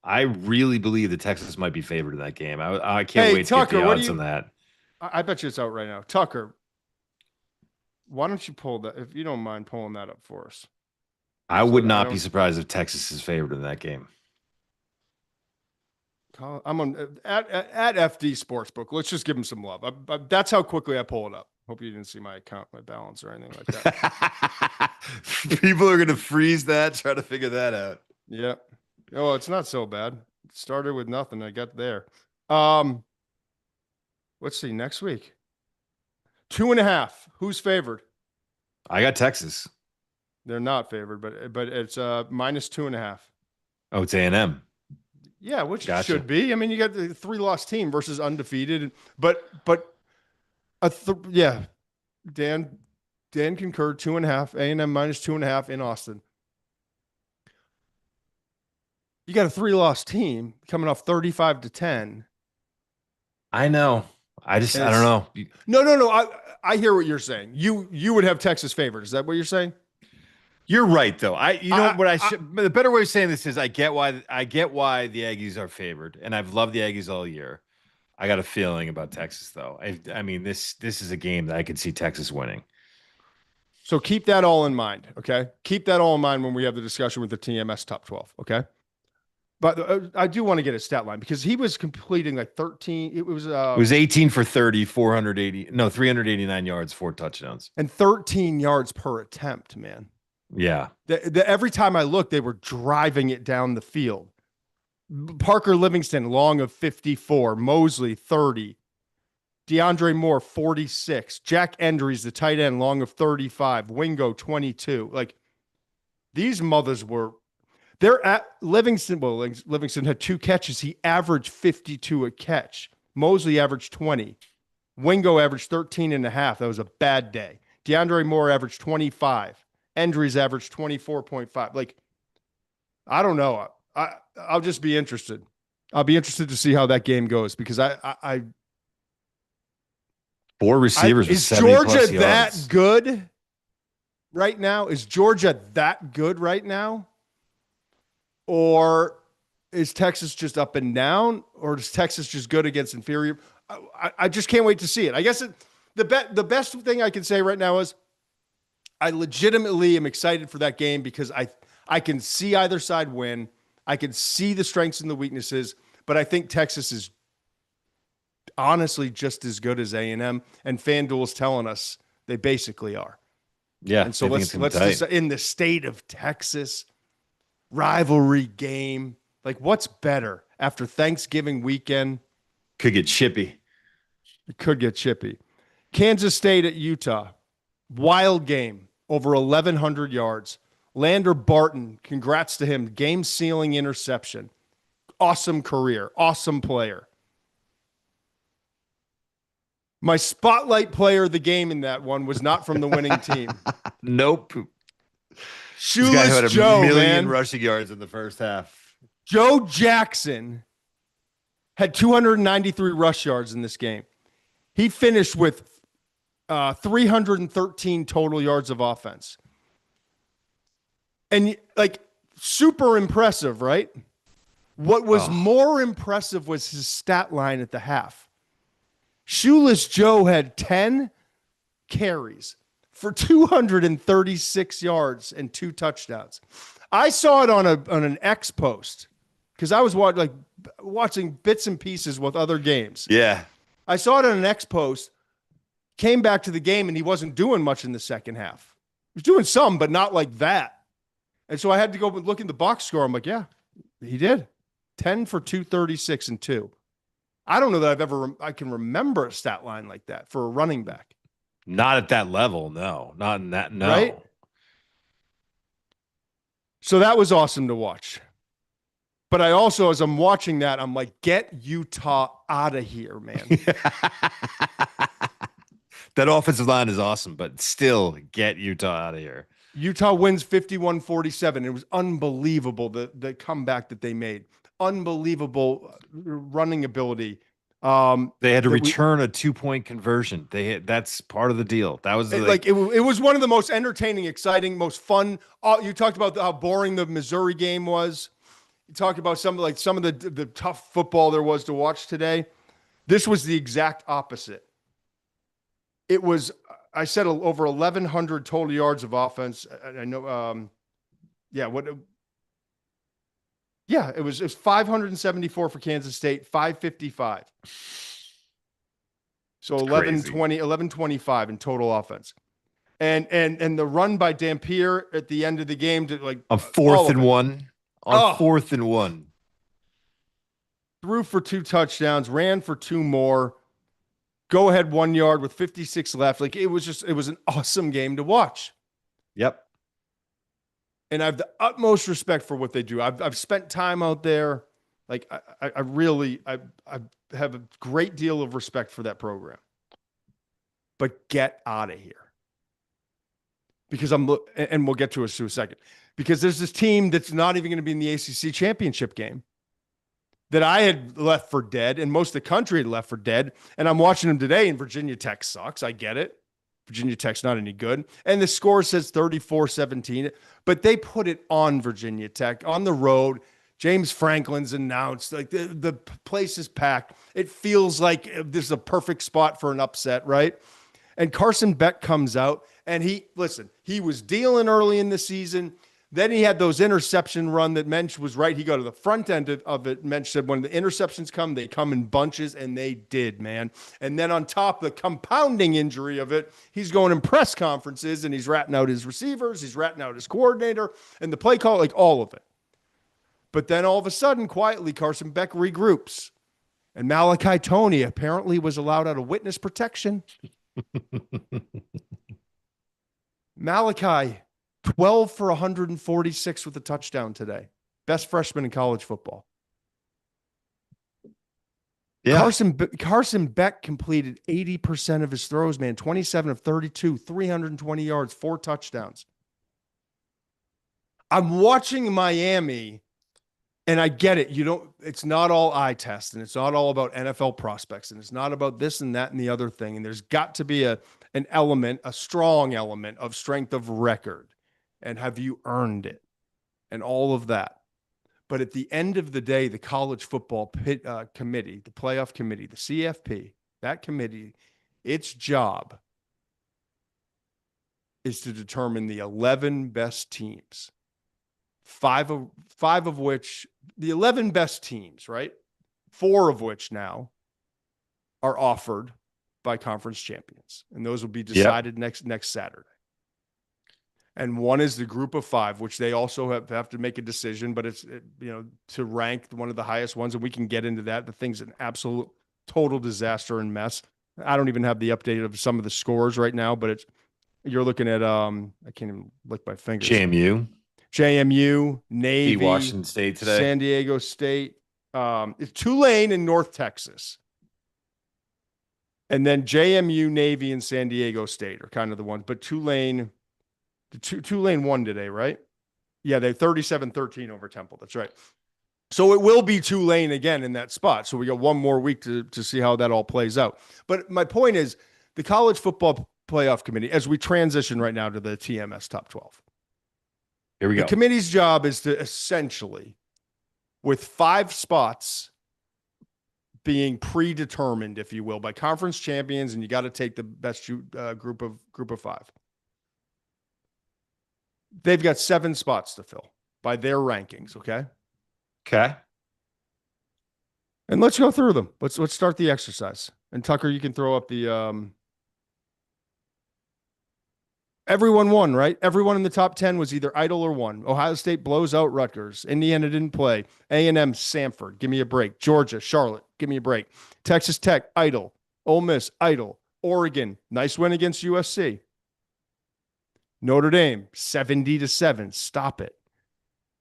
I really believe that Texas might be favored in that game. I can't wait to get the odds on that. I bet you it's out right now. Tucker, why don't you pull that, if you don't mind pulling that up for us? I would not be surprised if Texas is favored in that game. I'm on at FD Sportsbook. Let's just give him some love. That's how quickly I pull it up. Hope you didn't see my account, my balance, or anything like that. People are going to freeze that, try to figure that out. Yeah. Oh, it's not so bad. It started with nothing. I got there. Let's see, next week. 2.5. Who's favored? I got Texas. They're not favored, but it's minus 2.5. Oh, it's A&M. Yeah, which it should be. I mean, you got the 3-loss team versus undefeated, but yeah, Dan concurred. 2.5. A&M minus 2.5 in Austin. You got a 3-loss team coming off 35-10. I know. I don't know. No. I hear what you're saying. You would have Texas favored. Is that what you're saying? You're right, though. The better way of saying this is I get why the Aggies are favored, and I've loved the Aggies all year. I got a feeling about Texas, though. I mean, this is a game that I could see Texas winning. So keep that all in mind, okay? Keep that all in mind when we have the discussion with the TMS top 12, okay? But I do want to get a stat line because he was completing like 13. It was 18 for 30, 389 yards, 4 touchdowns. And 13 yards per attempt, man. Yeah. Every time I looked, they were driving it down the field. Parker Livingston, long of 54. Mosley, 30. DeAndre Moore, 46. Jack Endries, the tight end, long of 35. Wingo, 22. Like, these mothers were... They're at Livingston. Well, Livingston had 2 catches. He averaged 52 a catch. Mosley averaged 20. Wingo averaged 13 and a half. That was a bad day. DeAndre Moore averaged 25. Endries averaged 24.5. Like, I don't know. I'll just be interested. I'll be interested to see how that game goes because I 4 receivers with is 70 Georgia plus that yards. good right now? Is Georgia that good right now? Or is Texas just up and down? Or is Texas just good against inferior? I just can't wait to see it. I guess the best thing I can say right now is I legitimately am excited for that game because I can see either side win. I can see the strengths and the weaknesses, but I think Texas is honestly just as good as A&M, and FanDuel is telling us they basically are. Yeah. And so let's decide, in the state of Texas, rivalry game, like what's better after Thanksgiving weekend? Could get chippy. It could get chippy. Kansas State at Utah. Wild game. Over 1,100 yards. Lander Barton, congrats to him. Game-sealing interception. Awesome career. Awesome player. My spotlight player of the game in that one was not from the winning team. Nope. Shoeless This guy who had a Joe, million man. rushing yards in the first half. Joe Jackson had 293 rush yards in this game. He finished with 313 total yards of offense. And like super impressive, right? What was more impressive was his stat line at the half. Shoeless Joe had 10 carries for 236 yards and 2 touchdowns. I saw it on an X post because I was watching bits and pieces with other games. Yeah. I saw it on an X post, came back to the game, and he wasn't doing much in the second half. He was doing some, but not like that. And so I had to go look in the box score. I'm like, yeah, he did. 10 for 236 and 2. I don't know that I can remember a stat line like that for a running back. Not at that level. No, not in that. No. Right? So that was awesome to watch. But I also, as I'm watching that, I'm like, get Utah out of here, man. That offensive line is awesome, but still get Utah out of here. Utah wins 51-47. It was unbelievable, the comeback that they made. Unbelievable running ability. They had to return a 2-point conversion. That's part of the deal. That was it was one of the most entertaining, exciting, most fun. You talked about how boring the Missouri game was. You talked about some of the tough football there was to watch today. This was the exact opposite. It was, I said, over 1,100 total yards of offense. I know, it was 574 for Kansas State, 555. So 1125 in total offense. And the run by Dampier at the end of the game to like a 4th and 1. On 4th and 1. Threw for 2 touchdowns, ran for 2 more. Go ahead 1 yard with 56 left. Like it was an awesome game to watch. Yep. And I have the utmost respect for what they do. I've spent time out there. Like I really have a great deal of respect for that program. But get out of here. Because and we'll get to it in a second. Because there's this team that's not even going to be in the ACC championship game that I had left for dead, and most of the country had left for dead. And I'm watching them today, and Virginia Tech sucks. I get it. Virginia Tech's not any good. And the score says 34-17, but they put it on Virginia Tech on the road. James Franklin's announced, like the place is packed. It feels like this is a perfect spot for an upset, right? And Carson Beck comes out, and he was dealing early in the season. Then he had those interception run that Muench was right. He got to the front end of it. Muench said when the interceptions come, they come in bunches, and they did, man. And then on top, the compounding injury of it, he's going in press conferences, and he's ratting out his receivers, he's ratting out his coordinator, and the play call, like all of it. But then all of a sudden, quietly, Carson Beck regroups. And Malachi Toney apparently was allowed out of witness protection. Malachi, 12 for 146 with a touchdown today. Best freshman in college football. Yeah. Carson Beck completed 80% of his throws, man. 27 of 32, 320 yards, 4 touchdowns. I'm watching Miami, and I get it. It's not all eye test, and it's not all about NFL prospects, and it's not about this and that and the other thing. And there's got to be a strong element of strength of record. And have you earned it? And all of that. But at the end of the day, the college football committee, the playoff committee, the CFP, that committee, its job is to determine the 11 best teams. Five of which, the 11 best teams, right? 4 of which now are offered by conference champions. And those will be decided next Saturday. And one is the group of 5, which they also have to make a decision, but it's, to rank one of the highest ones. And we can get into that. The thing's an absolute total disaster and mess. I don't even have the update of some of the scores right now, but you're looking at, I can't even lick my fingers. JMU, Navy, Washington State today, San Diego State. It's Tulane and North Texas. And then JMU, Navy, and San Diego State are kind of the ones. But Tulane won today, right? Yeah, they 37-13 over Temple. That's right. So it will be Tulane again in that spot. So we got one more week to see how that all plays out. But my point is, the college football playoff committee, as we transition right now to the TMS top 12. Here we go. The committee's job is to essentially, with 5 spots being predetermined, if you will, by conference champions, and you got to take the best group of 5. They've got 7 spots to fill by their rankings. Okay. Okay. And let's go through them. Let's start the exercise. And Tucker, you can throw up the. Everyone won, right? Everyone in the top 10 was either idle or won. Ohio State blows out Rutgers. Indiana didn't play. A&M, Samford, give me a break. Georgia, Charlotte, give me a break. Texas Tech, idle. Ole Miss, idle. Oregon, nice win against USC. Notre Dame, 70-7. Stop it.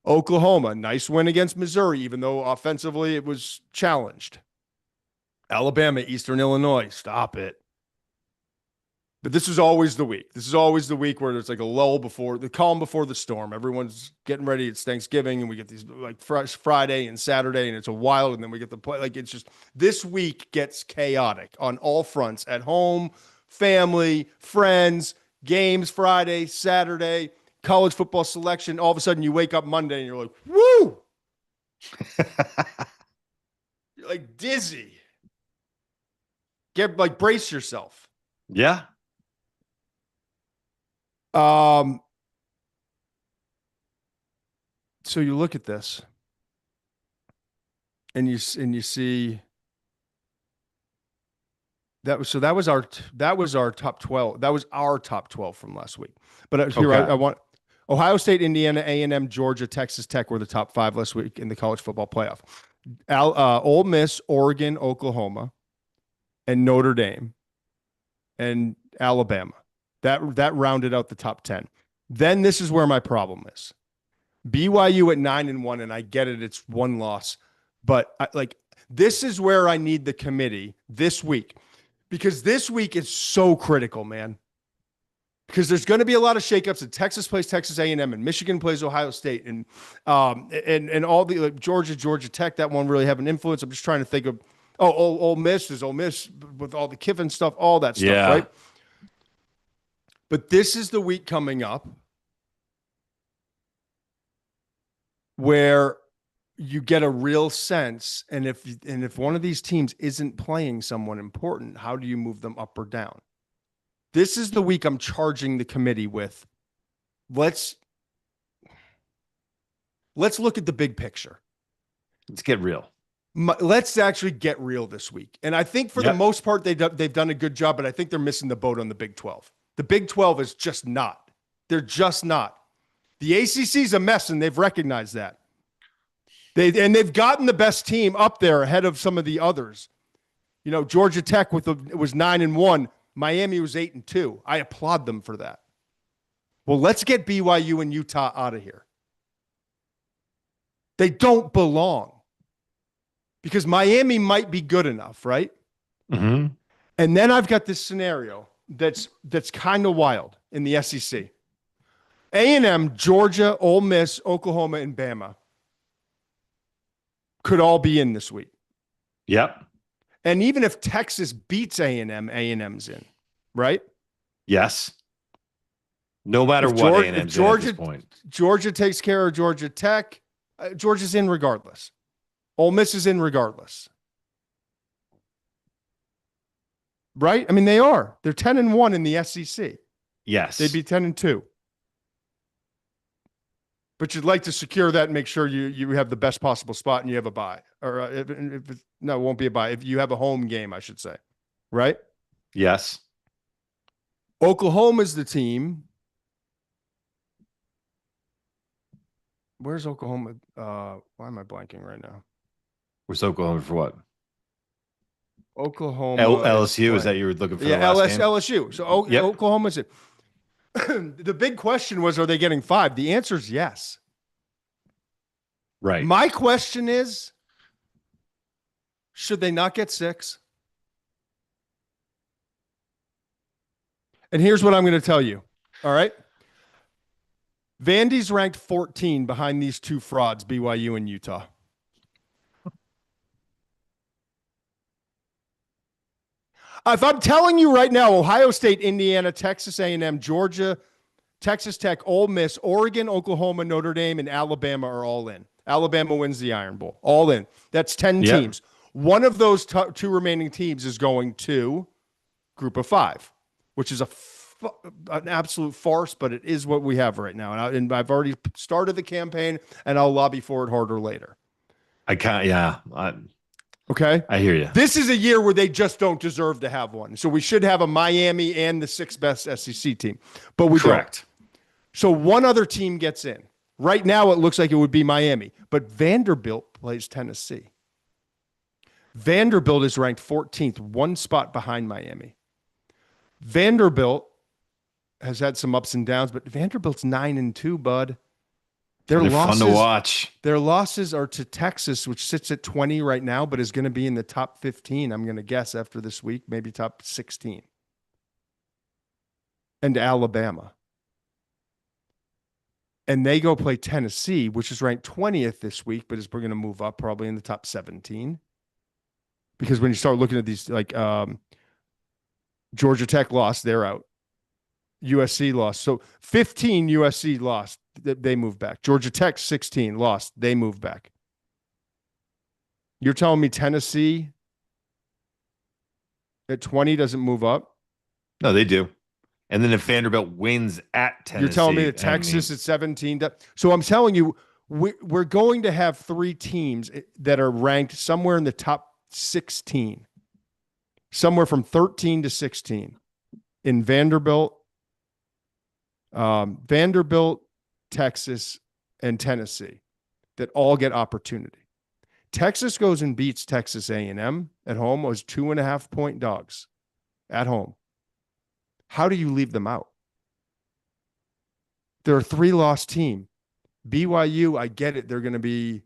Oklahoma, nice win against Missouri, even though offensively it was challenged. Alabama, Eastern Illinois, stop it. But this is always the week. This is always the week where there's like a lull before the calm before the storm. Everyone's getting ready. It's Thanksgiving, and we get these like fresh Friday and Saturday, and it's a wild. And then we get the play. Like, it's just, this week gets chaotic on all fronts: at home, family, friends, games Friday, Saturday, college football selection. All of a sudden, you wake up Monday and you're like, woo! You're like dizzy. Brace yourself. Yeah. So you look at this and you see that was our top 12. That was our top 12 from last week. But here, I want Ohio State, Indiana, A&M, Georgia, Texas Tech were the top 5 last week in the college football playoff. Ole Miss, Oregon, Oklahoma, and Notre Dame and Alabama. That rounded out the top 10. Then this is where my problem is. BYU at 9-1, and I get it, it's 1 loss. But this is where I need the committee this week. Because this week is so critical, man. Because there's going to be a lot of shakeups. And Texas plays Texas A&M, and Michigan plays Ohio State, and all the Georgia Tech. That won't really have an influence. I'm just trying to think of. Ole Miss is Ole Miss with all the Kiffin stuff, all that stuff, right? But this is the week coming up where you get a real sense, and if one of these teams isn't playing someone important, how do you move them up or down? This is the week I'm charging the committee with. Let's look at the big picture. Let's get real. Let's actually get real this week. And I think for the most part, they've done a good job, but I think they're missing the boat on the Big 12. The Big 12 is just not. They're just not. The ACC is a mess, and they've recognized that. They've gotten the best team up there ahead of some of the others. Georgia Tech was 9-1. Miami was 8-2. I applaud them for that. Well, let's get BYU and Utah out of here. They don't belong because Miami might be good enough, right? Mm-hmm. And then I've got this scenario that's kind of wild in the SEC. A&M, Georgia, Ole Miss, Oklahoma, and Bama could all be in this week. Yep. And even if Texas beats A&M, A&M's in, right? Yes. No matter If what, Georgia, A&M's in at this point. Georgia takes care of Georgia Tech, Georgia's in regardless. Ole Miss is in regardless. Right? I mean, they are. They're 10-1 in the SEC. Yes. They'd be 10-2. But you'd like to secure that and make sure you have the best possible spot and you have a bye. Or no, it won't be a bye. If you have a home game, I should say. Right? Yes. Oklahoma's the team. Where's Oklahoma? Why am I blanking right now? Where's Oklahoma for what? Oklahoma. LSU, is that you were looking for? Yeah, the last game? LSU. So Yep. Oklahoma's it. The big question was, are they getting 5? The answer is yes. Right. My question is, should they not get 6? And here's what I'm going to tell you. All right. Vandy's ranked 14 behind these two frauds, BYU and Utah. If I'm telling you right now, Ohio State, Indiana, Texas A&M, Georgia, Texas Tech, Ole Miss, Oregon, Oklahoma, Notre Dame, and Alabama are all in. Alabama wins the Iron Bowl. All in. That's 10 teams. One of those two remaining teams is going to Group of 5, which is an absolute farce, but it is what we have right now. And I've already started the campaign, and I'll lobby for it harder later. I can't. Yeah. Okay. I hear you. This is a year where they just don't deserve to have one. So we should have a Miami and the 6th best SEC team, but we Correct. don't. So one other team gets in. Right now, it looks like it would be Miami, but Vanderbilt plays Tennessee. Vanderbilt is ranked 14th, one spot behind Miami. Vanderbilt has had some ups and downs, but Vanderbilt's 9-2, bud. They're fun to watch. Their losses are to Texas, which sits at 20 right now, but is going to be in the top 15, I'm going to guess, after this week, maybe top 16. And Alabama. And they go play Tennessee, which is ranked 20th this week, but is going to move up probably in the top 17. Because when you start looking at these, like Georgia Tech lost, they're out. USC lost. So 15 USC lost. They move back. Georgia Tech 16 lost. They move back. You're telling me Tennessee at 20 doesn't move up? No, they do. And then if Vanderbilt wins at Tennessee, you're telling me that Texas at 17. So I'm telling you, we're going to have 3 teams that are ranked somewhere in the top 16, somewhere from 13 to 16 in Vanderbilt, Texas, and Tennessee that all get opportunity. Texas goes and beats Texas A&M at home, was 2.5-point dogs at home. How do you leave them out? They're a 3-loss team. BYU, I get it. They're going to be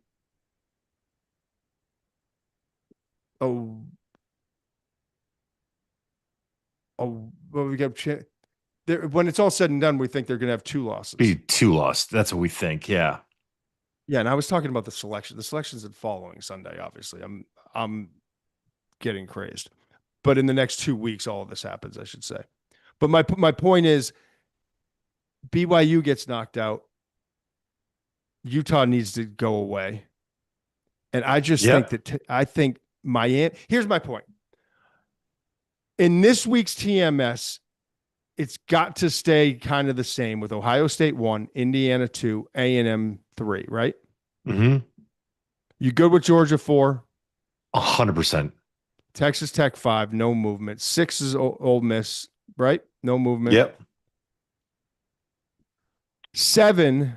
well, we got when it's all said and done, we think they're going to have 2 losses. Be 2 lost. That's what we think. Yeah. Yeah, and I was talking about the selection. The selection's the following Sunday, obviously. I'm getting crazed. But in the next 2 weeks, all of this happens, I should say. But my point is, BYU gets knocked out. Utah needs to go away. And I just think that I think Miami. Here's my point. In this week's TMS, it's got to stay kind of the same with Ohio State 1, Indiana 2, A&M 3, right? Mm-hmm. You good with Georgia 4? 100%. Texas Tech 5, no movement. 6 is Ole Miss, right? No movement. Yep. 7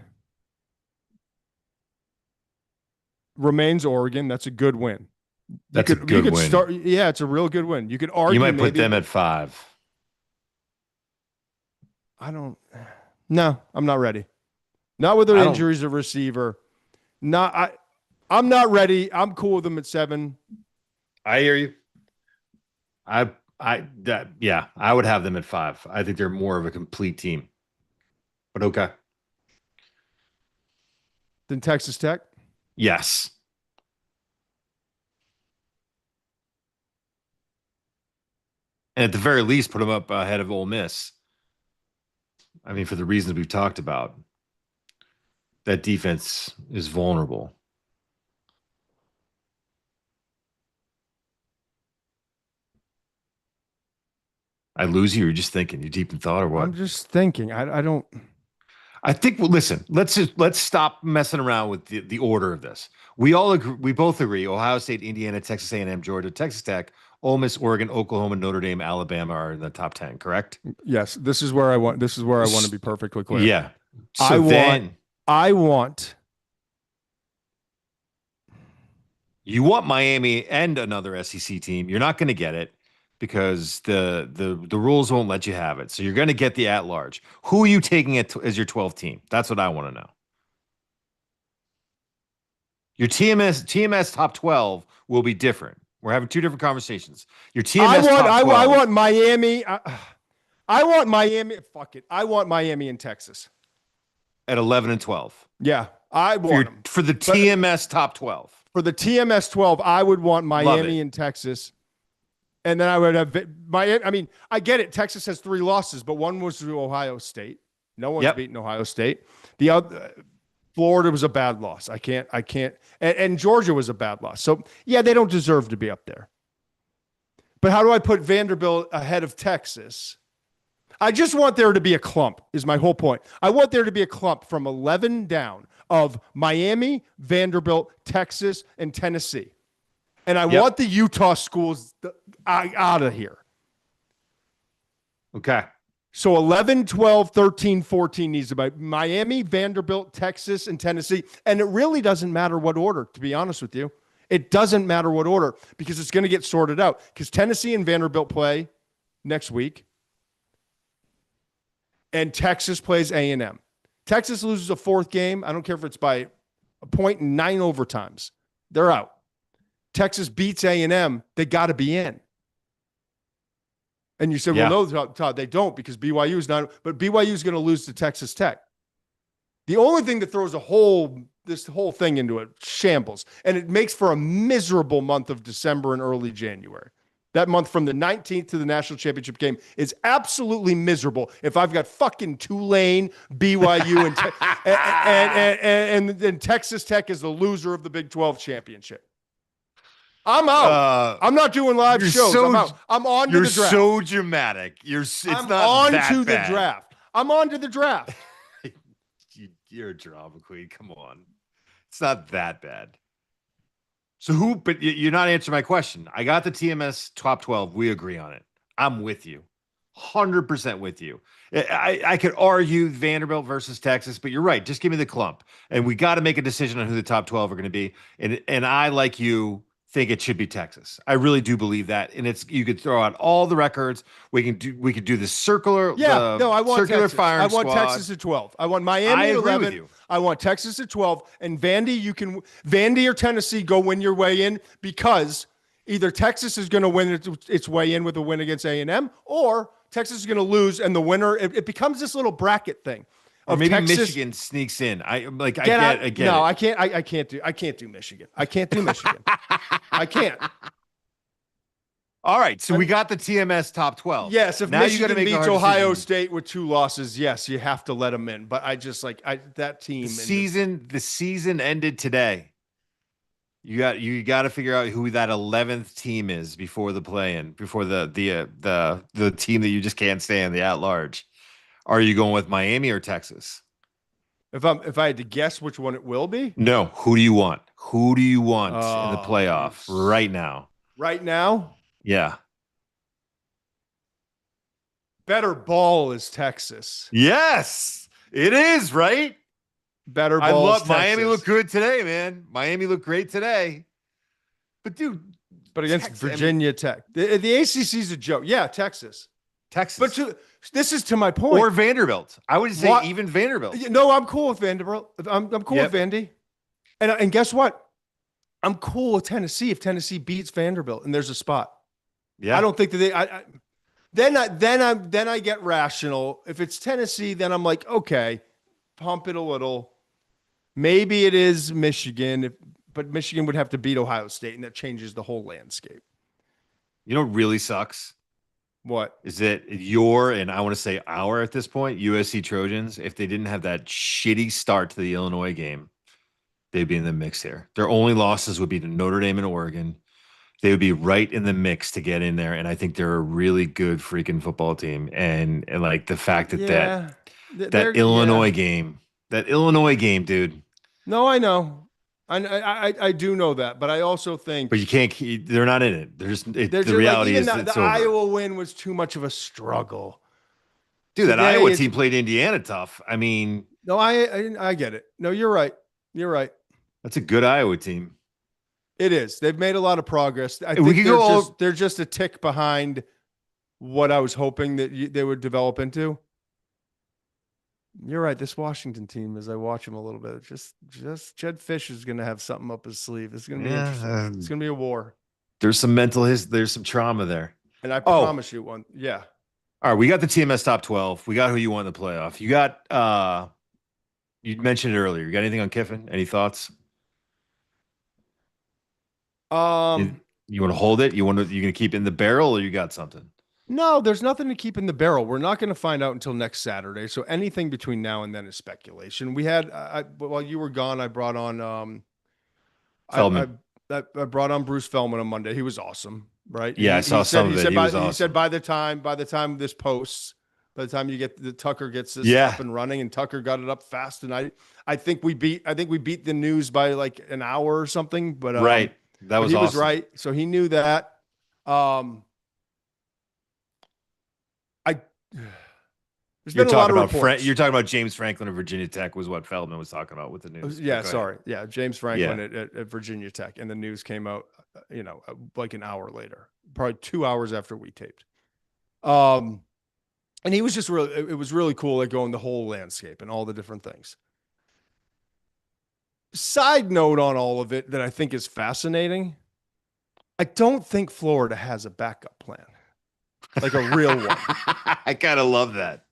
remains Oregon. That's a good win. That's a good win. Yeah, it's a real good win. You could argue. You might put them at 5. No, I'm not ready. Not with their injuries of receiver. I'm not ready. I'm cool with them at 7. I hear you. I would have them at 5. I think they're more of a complete team. But okay. Then Texas Tech. Yes. And at the very least, put them up ahead of Ole Miss. I mean, for the reasons we've talked about, that defense is vulnerable. I lose you. You're just thinking. You're deep in thought, or what? I'm just thinking. I don't. I think. Well, listen. Let's stop messing around with the order of this. We all agree. We both agree. Ohio State, Indiana, Texas A&M, Georgia, Texas Tech, Ole Miss, Oregon, Oklahoma, Notre Dame, Alabama are in the top 10. Correct? Yes. This is where I want to be perfectly clear. Yeah. So I want. You want Miami and another SEC team. You're not going to get it because the rules won't let you have it. So you're going to get the at-large. Who are you taking as your 12th team? That's what I want to know. Your TMS top 12 will be different. We're having two different conversations. Your TMS top 12. I want Miami. I want Miami. Fuck it. I want Miami and Texas At 11 and 12. Yeah, I want them. For the TMS top 12. For the TMS 12, I would want Miami and Texas. And then I would have Miami. I mean, I get it. Texas has 3 losses, but one was to Ohio State. No one's beaten Ohio State. The other, Florida was a bad loss. I can't. And Georgia was a bad loss. So yeah, they don't deserve to be up there. But how do I put Vanderbilt ahead of Texas? I just want there to be a clump, is my whole point. I want there to be a clump from 11 down of Miami, Vanderbilt, Texas, and Tennessee. And I want the Utah schools out of here. Okay. So 11, 12, 13, 14 needs to be Miami, Vanderbilt, Texas, and Tennessee. And it really doesn't matter what order, to be honest with you. It doesn't matter what order because it's going to get sorted out because Tennessee and Vanderbilt play next week. And Texas plays A&M. Texas loses a 4th game. I don't care if it's by a point in 9 overtimes. They're out. Texas beats A&M. They got to be in. And you said, well, no, Todd, they don't because BYU is not. But BYU is going to lose to Texas Tech. The only thing that throws this whole thing into it, shambles. And it makes for a miserable month of December and early January. That month from the 19th to the national championship game is absolutely miserable. If I've got fucking Tulane, BYU, and Texas Tech is the loser of the Big 12 championship. I'm out. I'm not doing live shows. I'm out. I'm on to the draft. You're so dramatic. I'm on to the draft. I'm on to the draft. You're a drama queen. Come on. It's not that bad. So but you're not answering my question. I got the TMS top 12. We agree on it. I'm with you. 100% with you. I could argue Vanderbilt versus Texas, but you're right. Just give me the clump. And we got to make a decision on who the top 12 are going to be. And I, like you, think it should be Texas. I really do believe that. And you could throw out all the records. We could do the circular. I want circular Texas. firing I want squad. Texas at 12. I want Miami at 11. I want Texas at 12. And Vandy or Tennessee go win your way in because either Texas is going to win its way in with a win against A&M or Texas is going to lose and the winner, it becomes this little bracket thing. Or maybe Texas, Michigan sneaks in. I get it. No, I can't do Michigan. I can't do Michigan. I can't. All right, so we got the TMS top 12. Yes, if now Michigan beats Ohio State with 2 losses, yes, you have to let them in. But I just that team. The season ended today. You got to figure out who that 11th team is before the play-in, before the team that you just can't stand, the at-large. Are you going with Miami or Texas? If I had to guess which one it will be? No. Who do you want? Who do you want in the playoff right now? Right now? Yeah. Better ball is Texas. Yes, it is, right? Better ball. I love Miami. Looked good today, man. Miami looked great today. But dude, against Virginia Tech, the ACC is a joke. Yeah, Texas. But this is to my point. Or Vanderbilt. I would say even Vanderbilt. No, I'm cool with Vanderbilt. I'm cool with Vandy. And guess what? I'm cool with Tennessee if Tennessee beats Vanderbilt and there's a spot. Yeah. I don't think that then I get rational. If it's Tennessee, then I'm like, okay, pump it a little. Maybe it is Michigan, but Michigan would have to beat Ohio State, and that changes the whole landscape. You know what really sucks? What? Is that and I want to say our at this point, USC Trojans, if they didn't have that shitty start to the Illinois game, they'd be in the mix here. Their only losses would be to Notre Dame and Oregon. They would be right in the mix to get in there. And I think they're a really good freaking football team. And like the fact that Illinois game, dude. No, I know. I do know that, but I also think. But you can't. They're not in it. The reality is the Iowa win was too much of a struggle. Dude, that Iowa team played Indiana tough. I mean, no, I get it. No, you're right. You're right. That's a good Iowa team. It is. They've made a lot of progress. I think they're just a tick behind what I was hoping that they would develop into. You're right. This Washington team, as I watch them a little bit, just Jed Fish is going to have something up his sleeve. It's going to be interesting. It's going to be a war. There's some there's some trauma there. And I promise you one. Yeah. All right. We got the TMS top 12. We got who you want in the playoff. You got, you mentioned it earlier. You got anything on Kiffin? Any thoughts? You want to hold it? You going to keep it in the barrel, or you got something? No, there's nothing to keep in the barrel. We're not going to find out until next Saturday. So anything between now and then is speculation. We had, while you were gone, I brought on, Feldman. I brought on Bruce Feldman on Monday. He was awesome, right? Yeah, I saw some of it. He said by the time this posts, by the time you get the Tucker gets this up and running, and Tucker got it up fast, and I think we beat the news by like an hour or something. But right, that was he awesome. was right, so he knew that. You're talking about James Franklin of Virginia Tech was what Feldman was talking about with the news. Yeah, sorry. Yeah, James Franklin at Virginia Tech, and the news came out, like an hour later, probably 2 hours after we taped. And he was just it was really cool, like going the whole landscape and all the different things. Side note on all of it that I think is fascinating. I don't think Florida has a backup plan, like a real one. I kind of love that.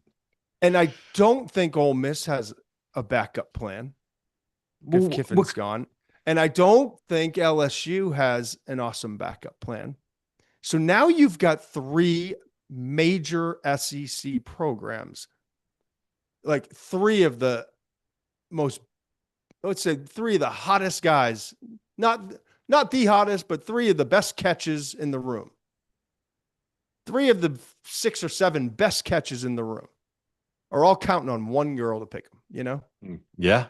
And I don't think Ole Miss has a backup plan if Kiffin's gone. And I don't think LSU has an awesome backup plan. So now you've got three major SEC programs, like three of the most, let's say three of the hottest guys, not the hottest, but three of the best catches in the room. Three of the 6 or 7 best catches in the room are all counting on one girl to pick them, you know? Yeah.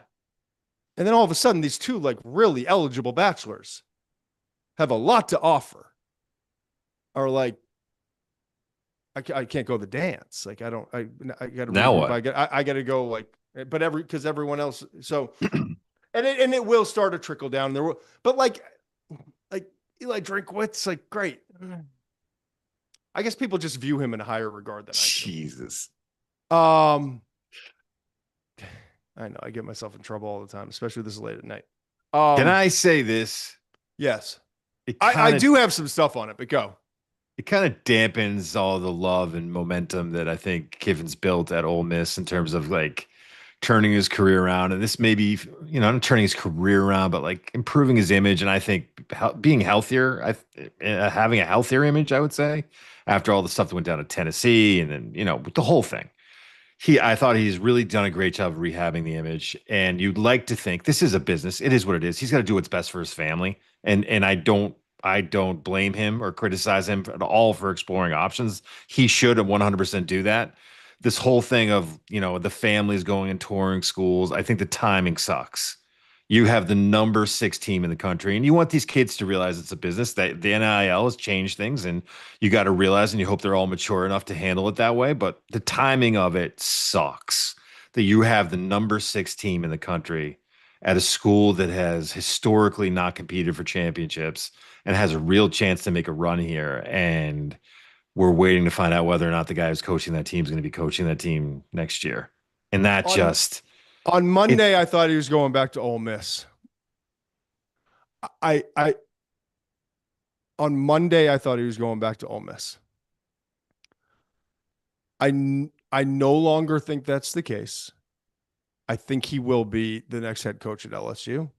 And then all of a sudden, these two like really eligible bachelors have a lot to offer. Are like, I can't go to the dance. Like I got to now what? I got to go like, but because everyone else. So, and it will start to trickle down there. But like Eli Drinkwitz, like great. I guess people just view him in a higher regard than I do. Jesus. I know I get myself in trouble all the time, especially this late at night. Can I say this? Yes. I do have some stuff on it, but go. It kind of dampens all the love and momentum that I think Kiffin's built at Ole Miss in terms of like turning his career around. And this may be, not turning his career around, but like improving his image. And I think being healthier, having a healthier image, I would say, after all the stuff that went down to Tennessee and then, with the whole thing. I thought he's really done a great job of rehabbing the image. And you'd like to think this is a business. It is what it is. He's got to do what's best for his family. And I don't blame him or criticize him at all for exploring options. He should 100% do that. This whole thing of, the families going and touring schools, I think the timing sucks. You have the number 6 team in the country, and you want these kids to realize it's a business, that the NIL has changed things, and you got to realize, and you hope they're all mature enough to handle it that way. But the timing of it sucks that you have the number 6 team in the country at a school that has historically not competed for championships and has a real chance to make a run here. And we're waiting to find out whether or not the guy who's coaching that team is going to be coaching that team next year. And that On Monday, I thought he was going back to Ole Miss. I on Monday I thought he was going back to Ole Miss. I no longer think that's the case. I think he will be the next head coach at LSU.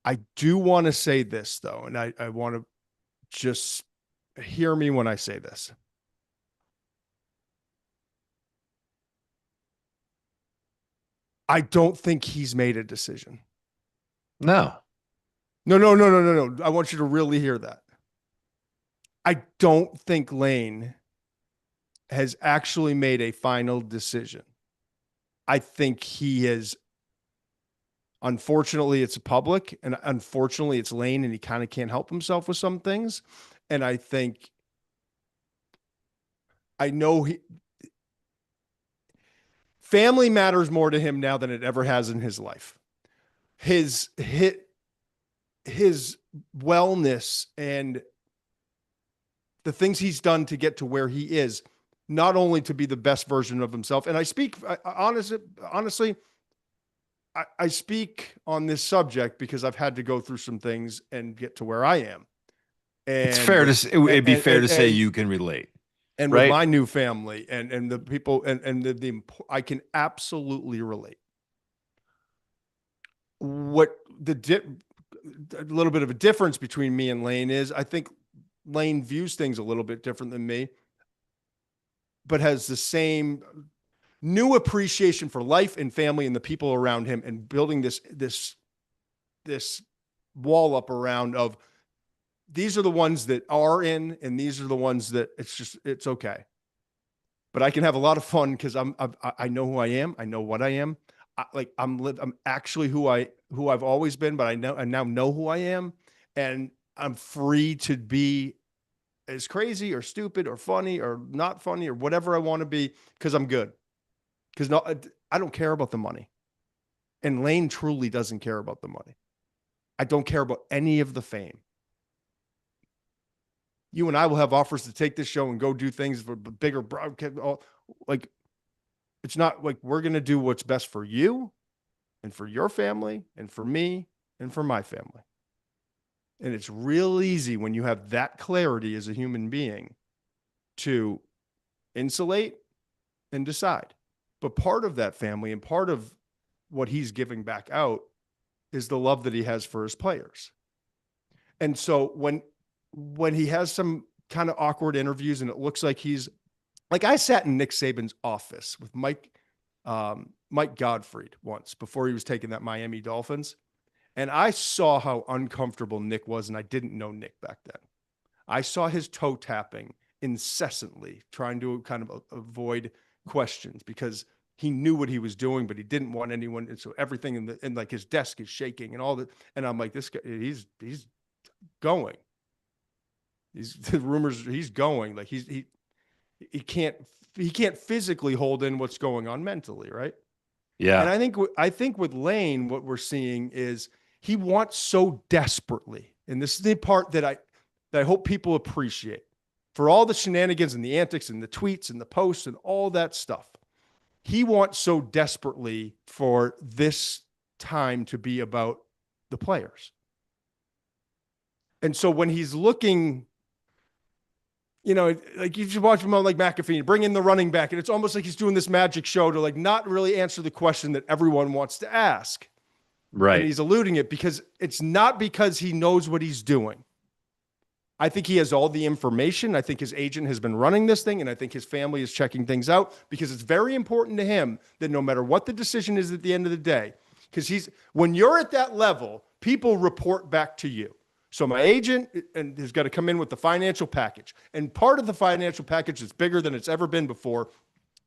I do want to say this though, and I want to just hear me when I say this. I don't think he's made a decision. No. No. I want you to really hear that. I don't think Lane has actually made a final decision. I think he has, unfortunately, it's public, and unfortunately, it's Lane, and he kind of can't help himself with some things. And I know family matters more to him now than it ever has in his life. His wellness and the things he's done to get to where he is, not only to be the best version of himself. And I honestly, I speak on this subject because I've had to go through some things and get to where I am. And it's fair to say, it'd be fair to say you can relate. And right? With my new family and the people and I can absolutely relate. What a little bit of a difference between me and Lane is I think Lane views things a little bit different than me, but has the same new appreciation for life and family and the people around him, and building this wall up around of these are the ones that are in, and these are the ones that it's okay. But I can have a lot of fun because I know who I am. I know what I am. I'm actually who I've always been, but I now know who I am, and I'm free to be as crazy or stupid or funny or not funny or whatever I want to be because I'm good. Because I don't care about the money, and Lane truly doesn't care about the money. I don't care about any of the fame. You and I will have offers to take this show and go do things for bigger broadcast. Like, it's not like we're going to do what's best for you and for your family and for me and for my family. And it's real easy when you have that clarity as a human being to insulate and decide. But part of that family and part of what he's giving back out is the love that he has for his players. And so when he has some kind of awkward interviews and it looks like I sat in Nick Saban's office with Mike Godfrey once before he was taking that Miami Dolphins. And I saw how uncomfortable Nick was. And I didn't know Nick back then. I saw his toe tapping incessantly, trying to kind of avoid questions because he knew what he was doing, but he didn't want anyone. And so everything in like his desk is shaking and all that. And I'm like, this guy, he's going. The rumors he's going. Like he can't physically hold in what's going on mentally, right? Yeah. And I think with Lane, what we're seeing is he wants so desperately, and this is the part that I hope people appreciate, for all the shenanigans and the antics and the tweets and the posts and all that stuff. He wants so desperately for this time to be about the players. And so when he's looking, like you should watch him on like McAfee, bring in the running back. And it's almost like he's doing this magic show to like not really answer the question that everyone wants to ask. Right. And he's eluding it because it's not because he knows what he's doing. I think he has all the information. I think his agent has been running this thing, and I think his family is checking things out because it's very important to him that no matter what the decision is at the end of the day, because when you're at that level, people report back to you. So my agent has got to come in with the financial package. And part of the financial package that's bigger than it's ever been before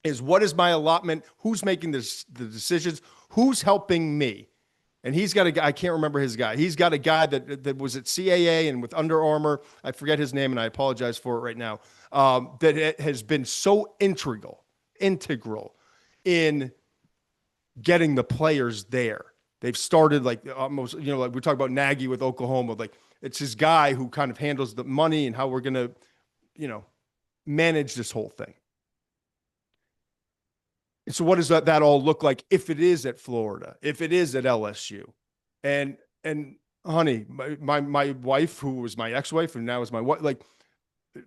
is what is my allotment? Who's making the decisions? Who's helping me? And he's got a guy, I can't remember his guy. He's got a guy that was at CAA and with Under Armour. I forget his name, and I apologize for it right now. That it has been so integral in getting the players there. They've started like almost, like we talk about Nagy with Oklahoma. Like it's his guy who kind of handles the money and how we're going to, manage this whole thing. And so what does that all look like if it is at Florida, if it is at LSU? And honey, my wife, who was my ex-wife and now is my wife, like,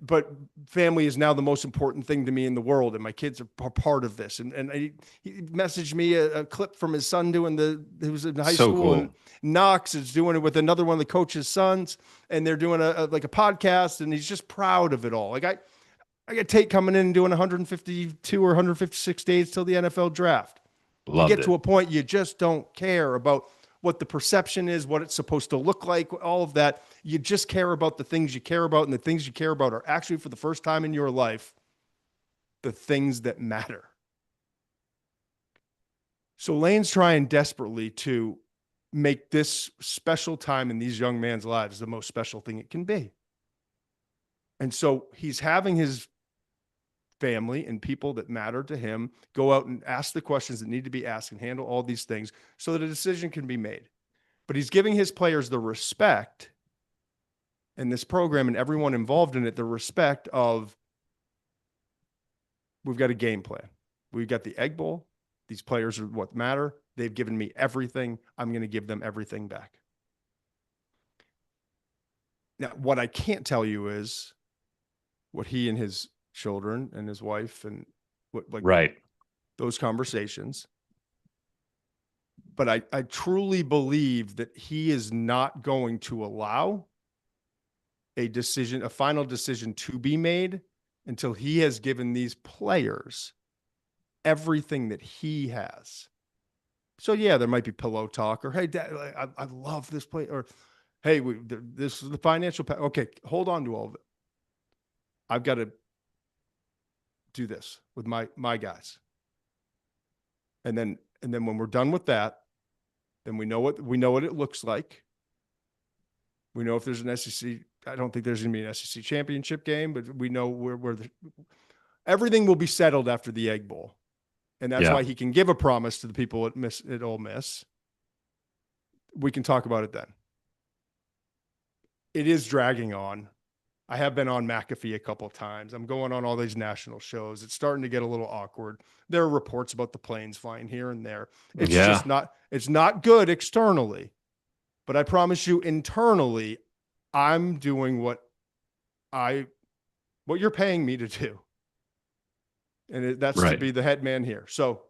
but family is now the most important thing to me in the world, and my kids are part of this. And he messaged me a clip from his son doing he was in high So school, cool. and Knox is doing it with another one of the coach's sons, and they're doing a podcast, and he's just proud of it all. Like I got Tate coming in and doing 152 or 156 days till the NFL draft. Loved You get it. to a point you just don't care about what the perception is, what it's supposed to look like, all of that. You just care about the things you care about, and the things you care about are actually, for the first time in your life, the things that matter. So Lane's trying desperately to make this special time in these young men's lives the most special thing it can be. And so he's having his family and people that matter to him go out and ask the questions that need to be asked and handle all these things so that a decision can be made. But he's giving his players the respect, and this program and everyone involved in it, the respect of, we've got a game plan. We've got the Egg Bowl. These players are what matter. They've given me everything. I'm going to give them everything back. Now, what I can't tell you is what he and his children and his wife and what, like, Right. those conversations. But I truly believe that he is not going to allow a final decision to be made until he has given these players everything that he has. So yeah, there might be pillow talk, or, hey, Dad, I love this play, or, hey, this is the financial okay, hold on to all of it. I've got to do this with my guys. And then when we're done with that, then we know what it looks like. We know if there's an SEC. I don't think there's going to be an SEC championship game, but we know where everything will be settled after the Egg Bowl. And that's why he can give a promise to the people at Ole Miss. We can talk about it then. It is dragging on. I have been on McAfee a couple of times. I'm going on all these national shows. It's starting to get a little awkward. There are reports about the planes flying here and there. It's just it's not good externally. But I promise you, internally, I'm doing what you're paying me to do. And that's to be the head man here. So,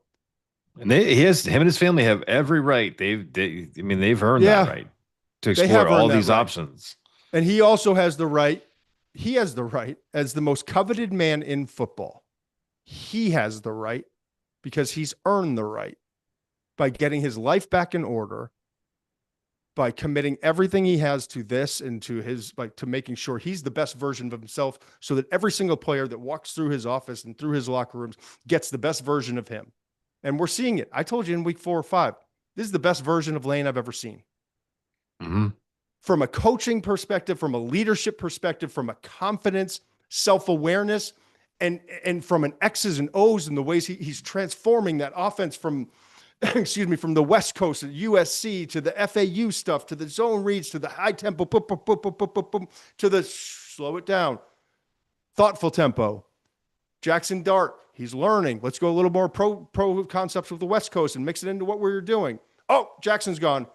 and him and his family have every right. They've earned that right to explore all these options. And he also has the right. He has the right as the most coveted man in football. He has the right because he's earned the right by getting his life back in order, by committing everything he has to this and to his, to making sure he's the best version of himself, so that every single player that walks through his office and through his locker rooms gets the best version of him. And we're seeing it. I told you in week 4 or 5, this is the best version of Lane I've ever seen. Mm-hmm. From a coaching perspective, from a leadership perspective, from a confidence, self-awareness, and from an X's and O's and the ways he's transforming that offense from, from the West Coast at USC to the FAU stuff, to the zone reads, to the high tempo, to the slow it down, thoughtful tempo. Jackson Dart, he's learning. Let's go a little more pro concepts with the West Coast and mix it into what we're doing. Oh, Jackson's gone.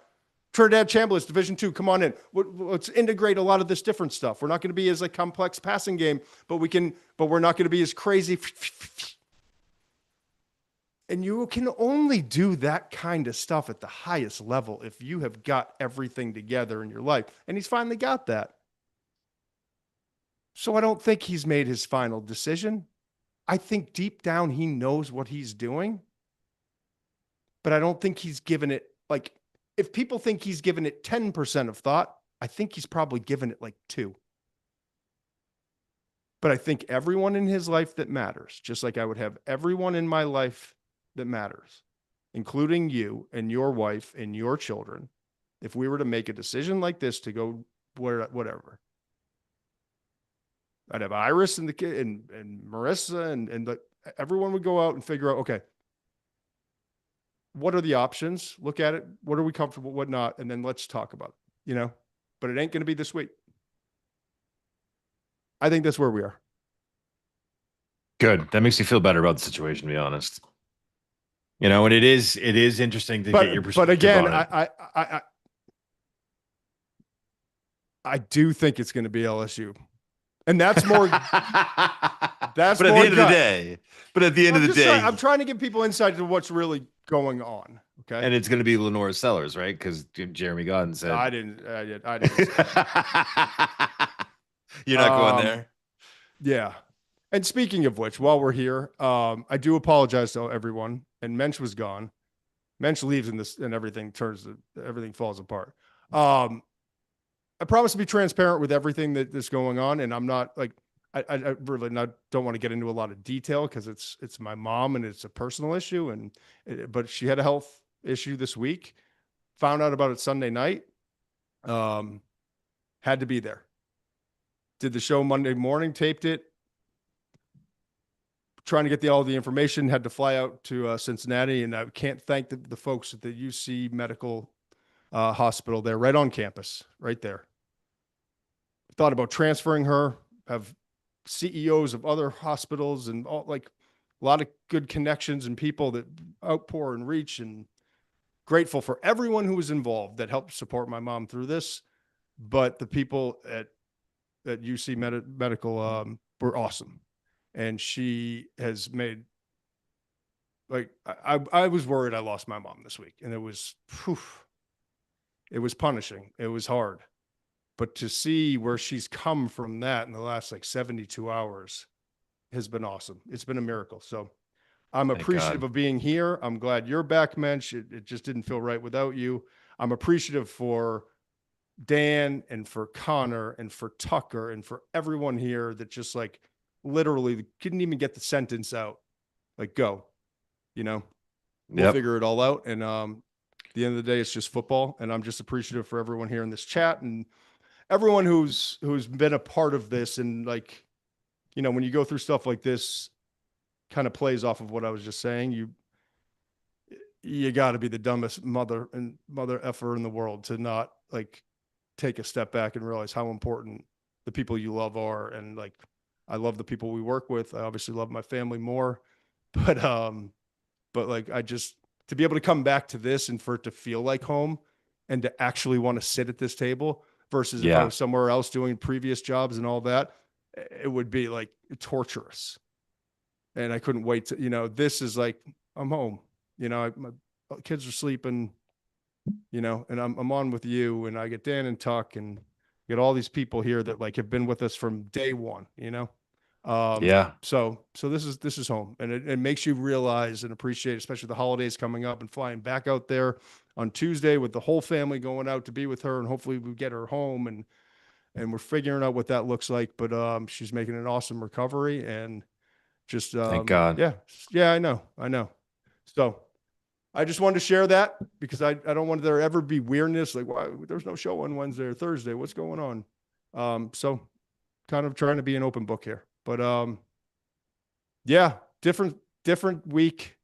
Trinidad Chambliss, Division II, come on in. Let's integrate a lot of this different stuff. We're not going to be as complex passing game, but we're not going to be as crazy. And you can only do that kind of stuff at the highest level if you have got everything together in your life. And he's finally got that. So I don't think he's made his final decision. I think deep down he knows what he's doing, but I don't think he's given it, if people think he's given it 10% of thought, I think he's probably given it 2. But I think everyone in his life that matters, just like I would have everyone in my life that matters, including you and your wife and your children, if we were to make a decision like this to go whatever, I'd have Iris and the kid and Marissa and everyone would go out and figure out, okay, what are the options? Look at it. What are we comfortable, what not? And then let's talk about it, but it ain't going to be this week. I think that's where we are. Good. That makes me feel better about the situation, to be honest. And it is interesting to get your perspective. But again, on it. I do think it's going to be LSU, and that's more. But That's at the more end of the gut. day, but at the end of the day, I'm trying to give people insight to what's really going on. Okay. and it's going to be Lenore Sellers, right? Because Jeremy Godden said I didn't say you're that. not going there. Yeah. And speaking of which, while we're here, I do apologize to everyone. And Mensch was gone. Mensch leaves and everything falls apart. I promise to be transparent with everything that's going on, and I'm not like I really don't want to get into a lot of detail because it's my mom and it's a personal issue, but she had a health issue this week. Found out about it Sunday night. Had to be there. Did the show Monday morning, taped it. Trying to get all the information. Had to fly out to Cincinnati, and I can't thank the folks at the UC Medical Hospital there, right on campus, right there. Thought about transferring her, have CEOs of other hospitals and all, like a lot of good connections and people that outpour and reach, and grateful for everyone who was involved that helped support my mom through this. But the people at UC Medical were awesome. And she has made, like, I was worried I lost my mom this week, and it was punishing. It was hard. But to see where she's come from that in the last like 72 hours has been awesome. It's been a miracle. So I'm appreciative of being here. I'm glad you're back, Mensch. It just didn't feel right without you. I'm appreciative for Dan and for Conor and for Tucker and for everyone here that just like literally couldn't even get the sentence out. Like, go, we'll figure it all out. And at the end of the day, it's just football. And I'm just appreciative for everyone here in this chat and everyone who's been a part of this. And like, when you go through stuff like this, kind of plays off of what I was just saying. You got to be the dumbest mother effer in the world to not like take a step back and realize how important the people you love are. And like, I love the people we work with. I obviously love my family more, but like, to be able to come back to this and for it to feel like home and to actually want to sit at this table versus if I was somewhere else doing previous jobs and all that, it would be like torturous. And I couldn't wait to, this is like, I'm home, my kids are sleeping, and I'm on with you, and I get Dan and Tuck and get all these people here that like have been with us from day one, So this is home, and it makes you realize and appreciate, especially the holidays coming up and flying back out there on Tuesday with the whole family going out to be with her, and hopefully we get her home and we're figuring out what that looks like. But she's making an awesome recovery, and just Thank God. Yeah, I know. So I just wanted to share that because I don't want there ever be weirdness like, why there's no show on Wednesday or Thursday, what's going on? So kind of trying to be an open book here, but yeah, different week.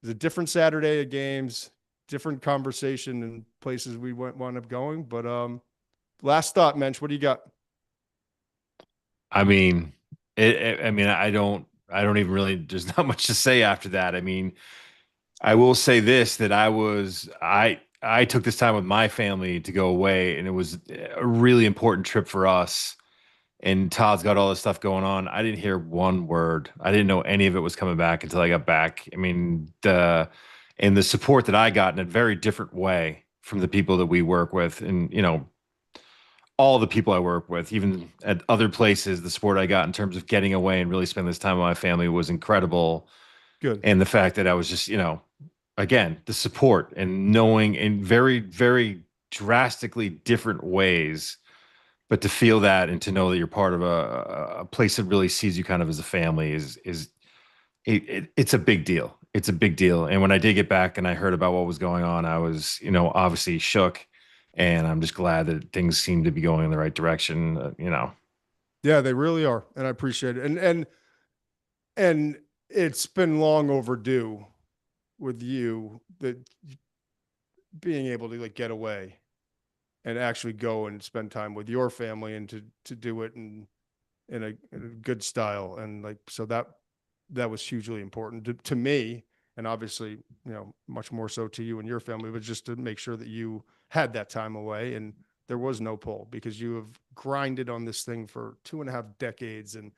It's a different Saturday of games, different conversation and places we wound up going. But last thought, Mensch, what do you got? I mean, I don't even really, there's not much to say after that. I mean, I will say this, that I took this time with my family to go away, and it was a really important trip for us. And Todd's got all this stuff going on. I didn't hear one word. I didn't know any of it was coming back until I got back. I mean, the support that I got in a very different way from the people that we work with, and all the people I work with, even at other places, the support I got in terms of getting away and really spending this time with my family was incredible. Good. And the fact that I was just, again, the support and knowing in very, very drastically different ways, but to feel that and to know that you're part of a place that really sees you kind of as a family it's a big deal. It's a big deal. And when I did get back and I heard about what was going on, I was, obviously shook. And I'm just glad that things seem to be going in the right direction, Yeah, they really are. And I appreciate it. And it's been long overdue with you that being able to like get away and actually go and spend time with your family and to do it in a good style. And like, so that was hugely important to me. And obviously, much more so to you and your family, but just to make sure that you had that time away. And there was no pull because you have grinded on this thing for 2.5 decades, and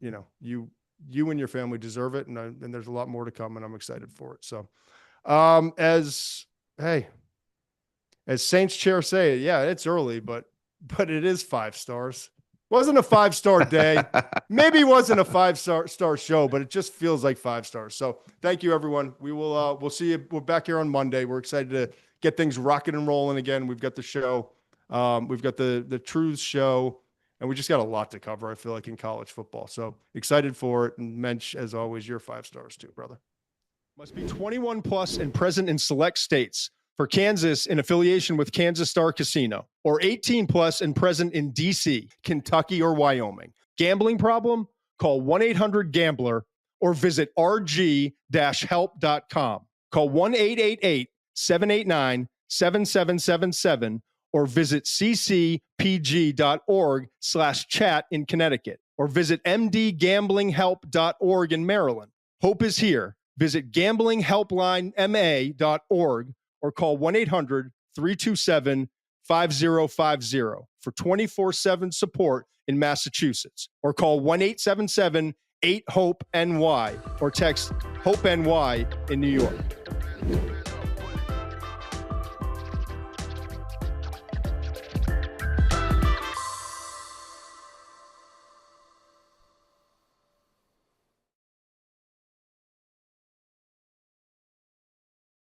you know, you and your family deserve it. And there's a lot more to come, and I'm excited for it. So, as Saints chair say, yeah, it's early, but it is 5 stars. Wasn't a 5-star day. Maybe wasn't a 5-star show, but it just feels like 5 stars. So thank you, everyone. We will, we'll see you. We're back here on Monday. We're excited to get things rocking and rolling again. We've got the show. We've got the Truths show, and we just got a lot to cover, I feel like, in college football. So excited for it. And Muench, as always, you're 5 stars too, brother. Must be 21 plus and present in select states. For Kansas, in affiliation with Kansas Star Casino, or 18 plus and present in DC, Kentucky, or Wyoming. Gambling problem? Call 1-800-GAMBLER or visit rg-help.com. Call 1-888-789-7777 or visit ccpg.org/chat in Connecticut, or visit mdgamblinghelp.org in Maryland. Hope is here. Visit gamblinghelplinema.org or call 1-800-327-5050 for 24/7 support in Massachusetts, or call 1-877-8-HOPE-NY or text HOPE-NY in New York.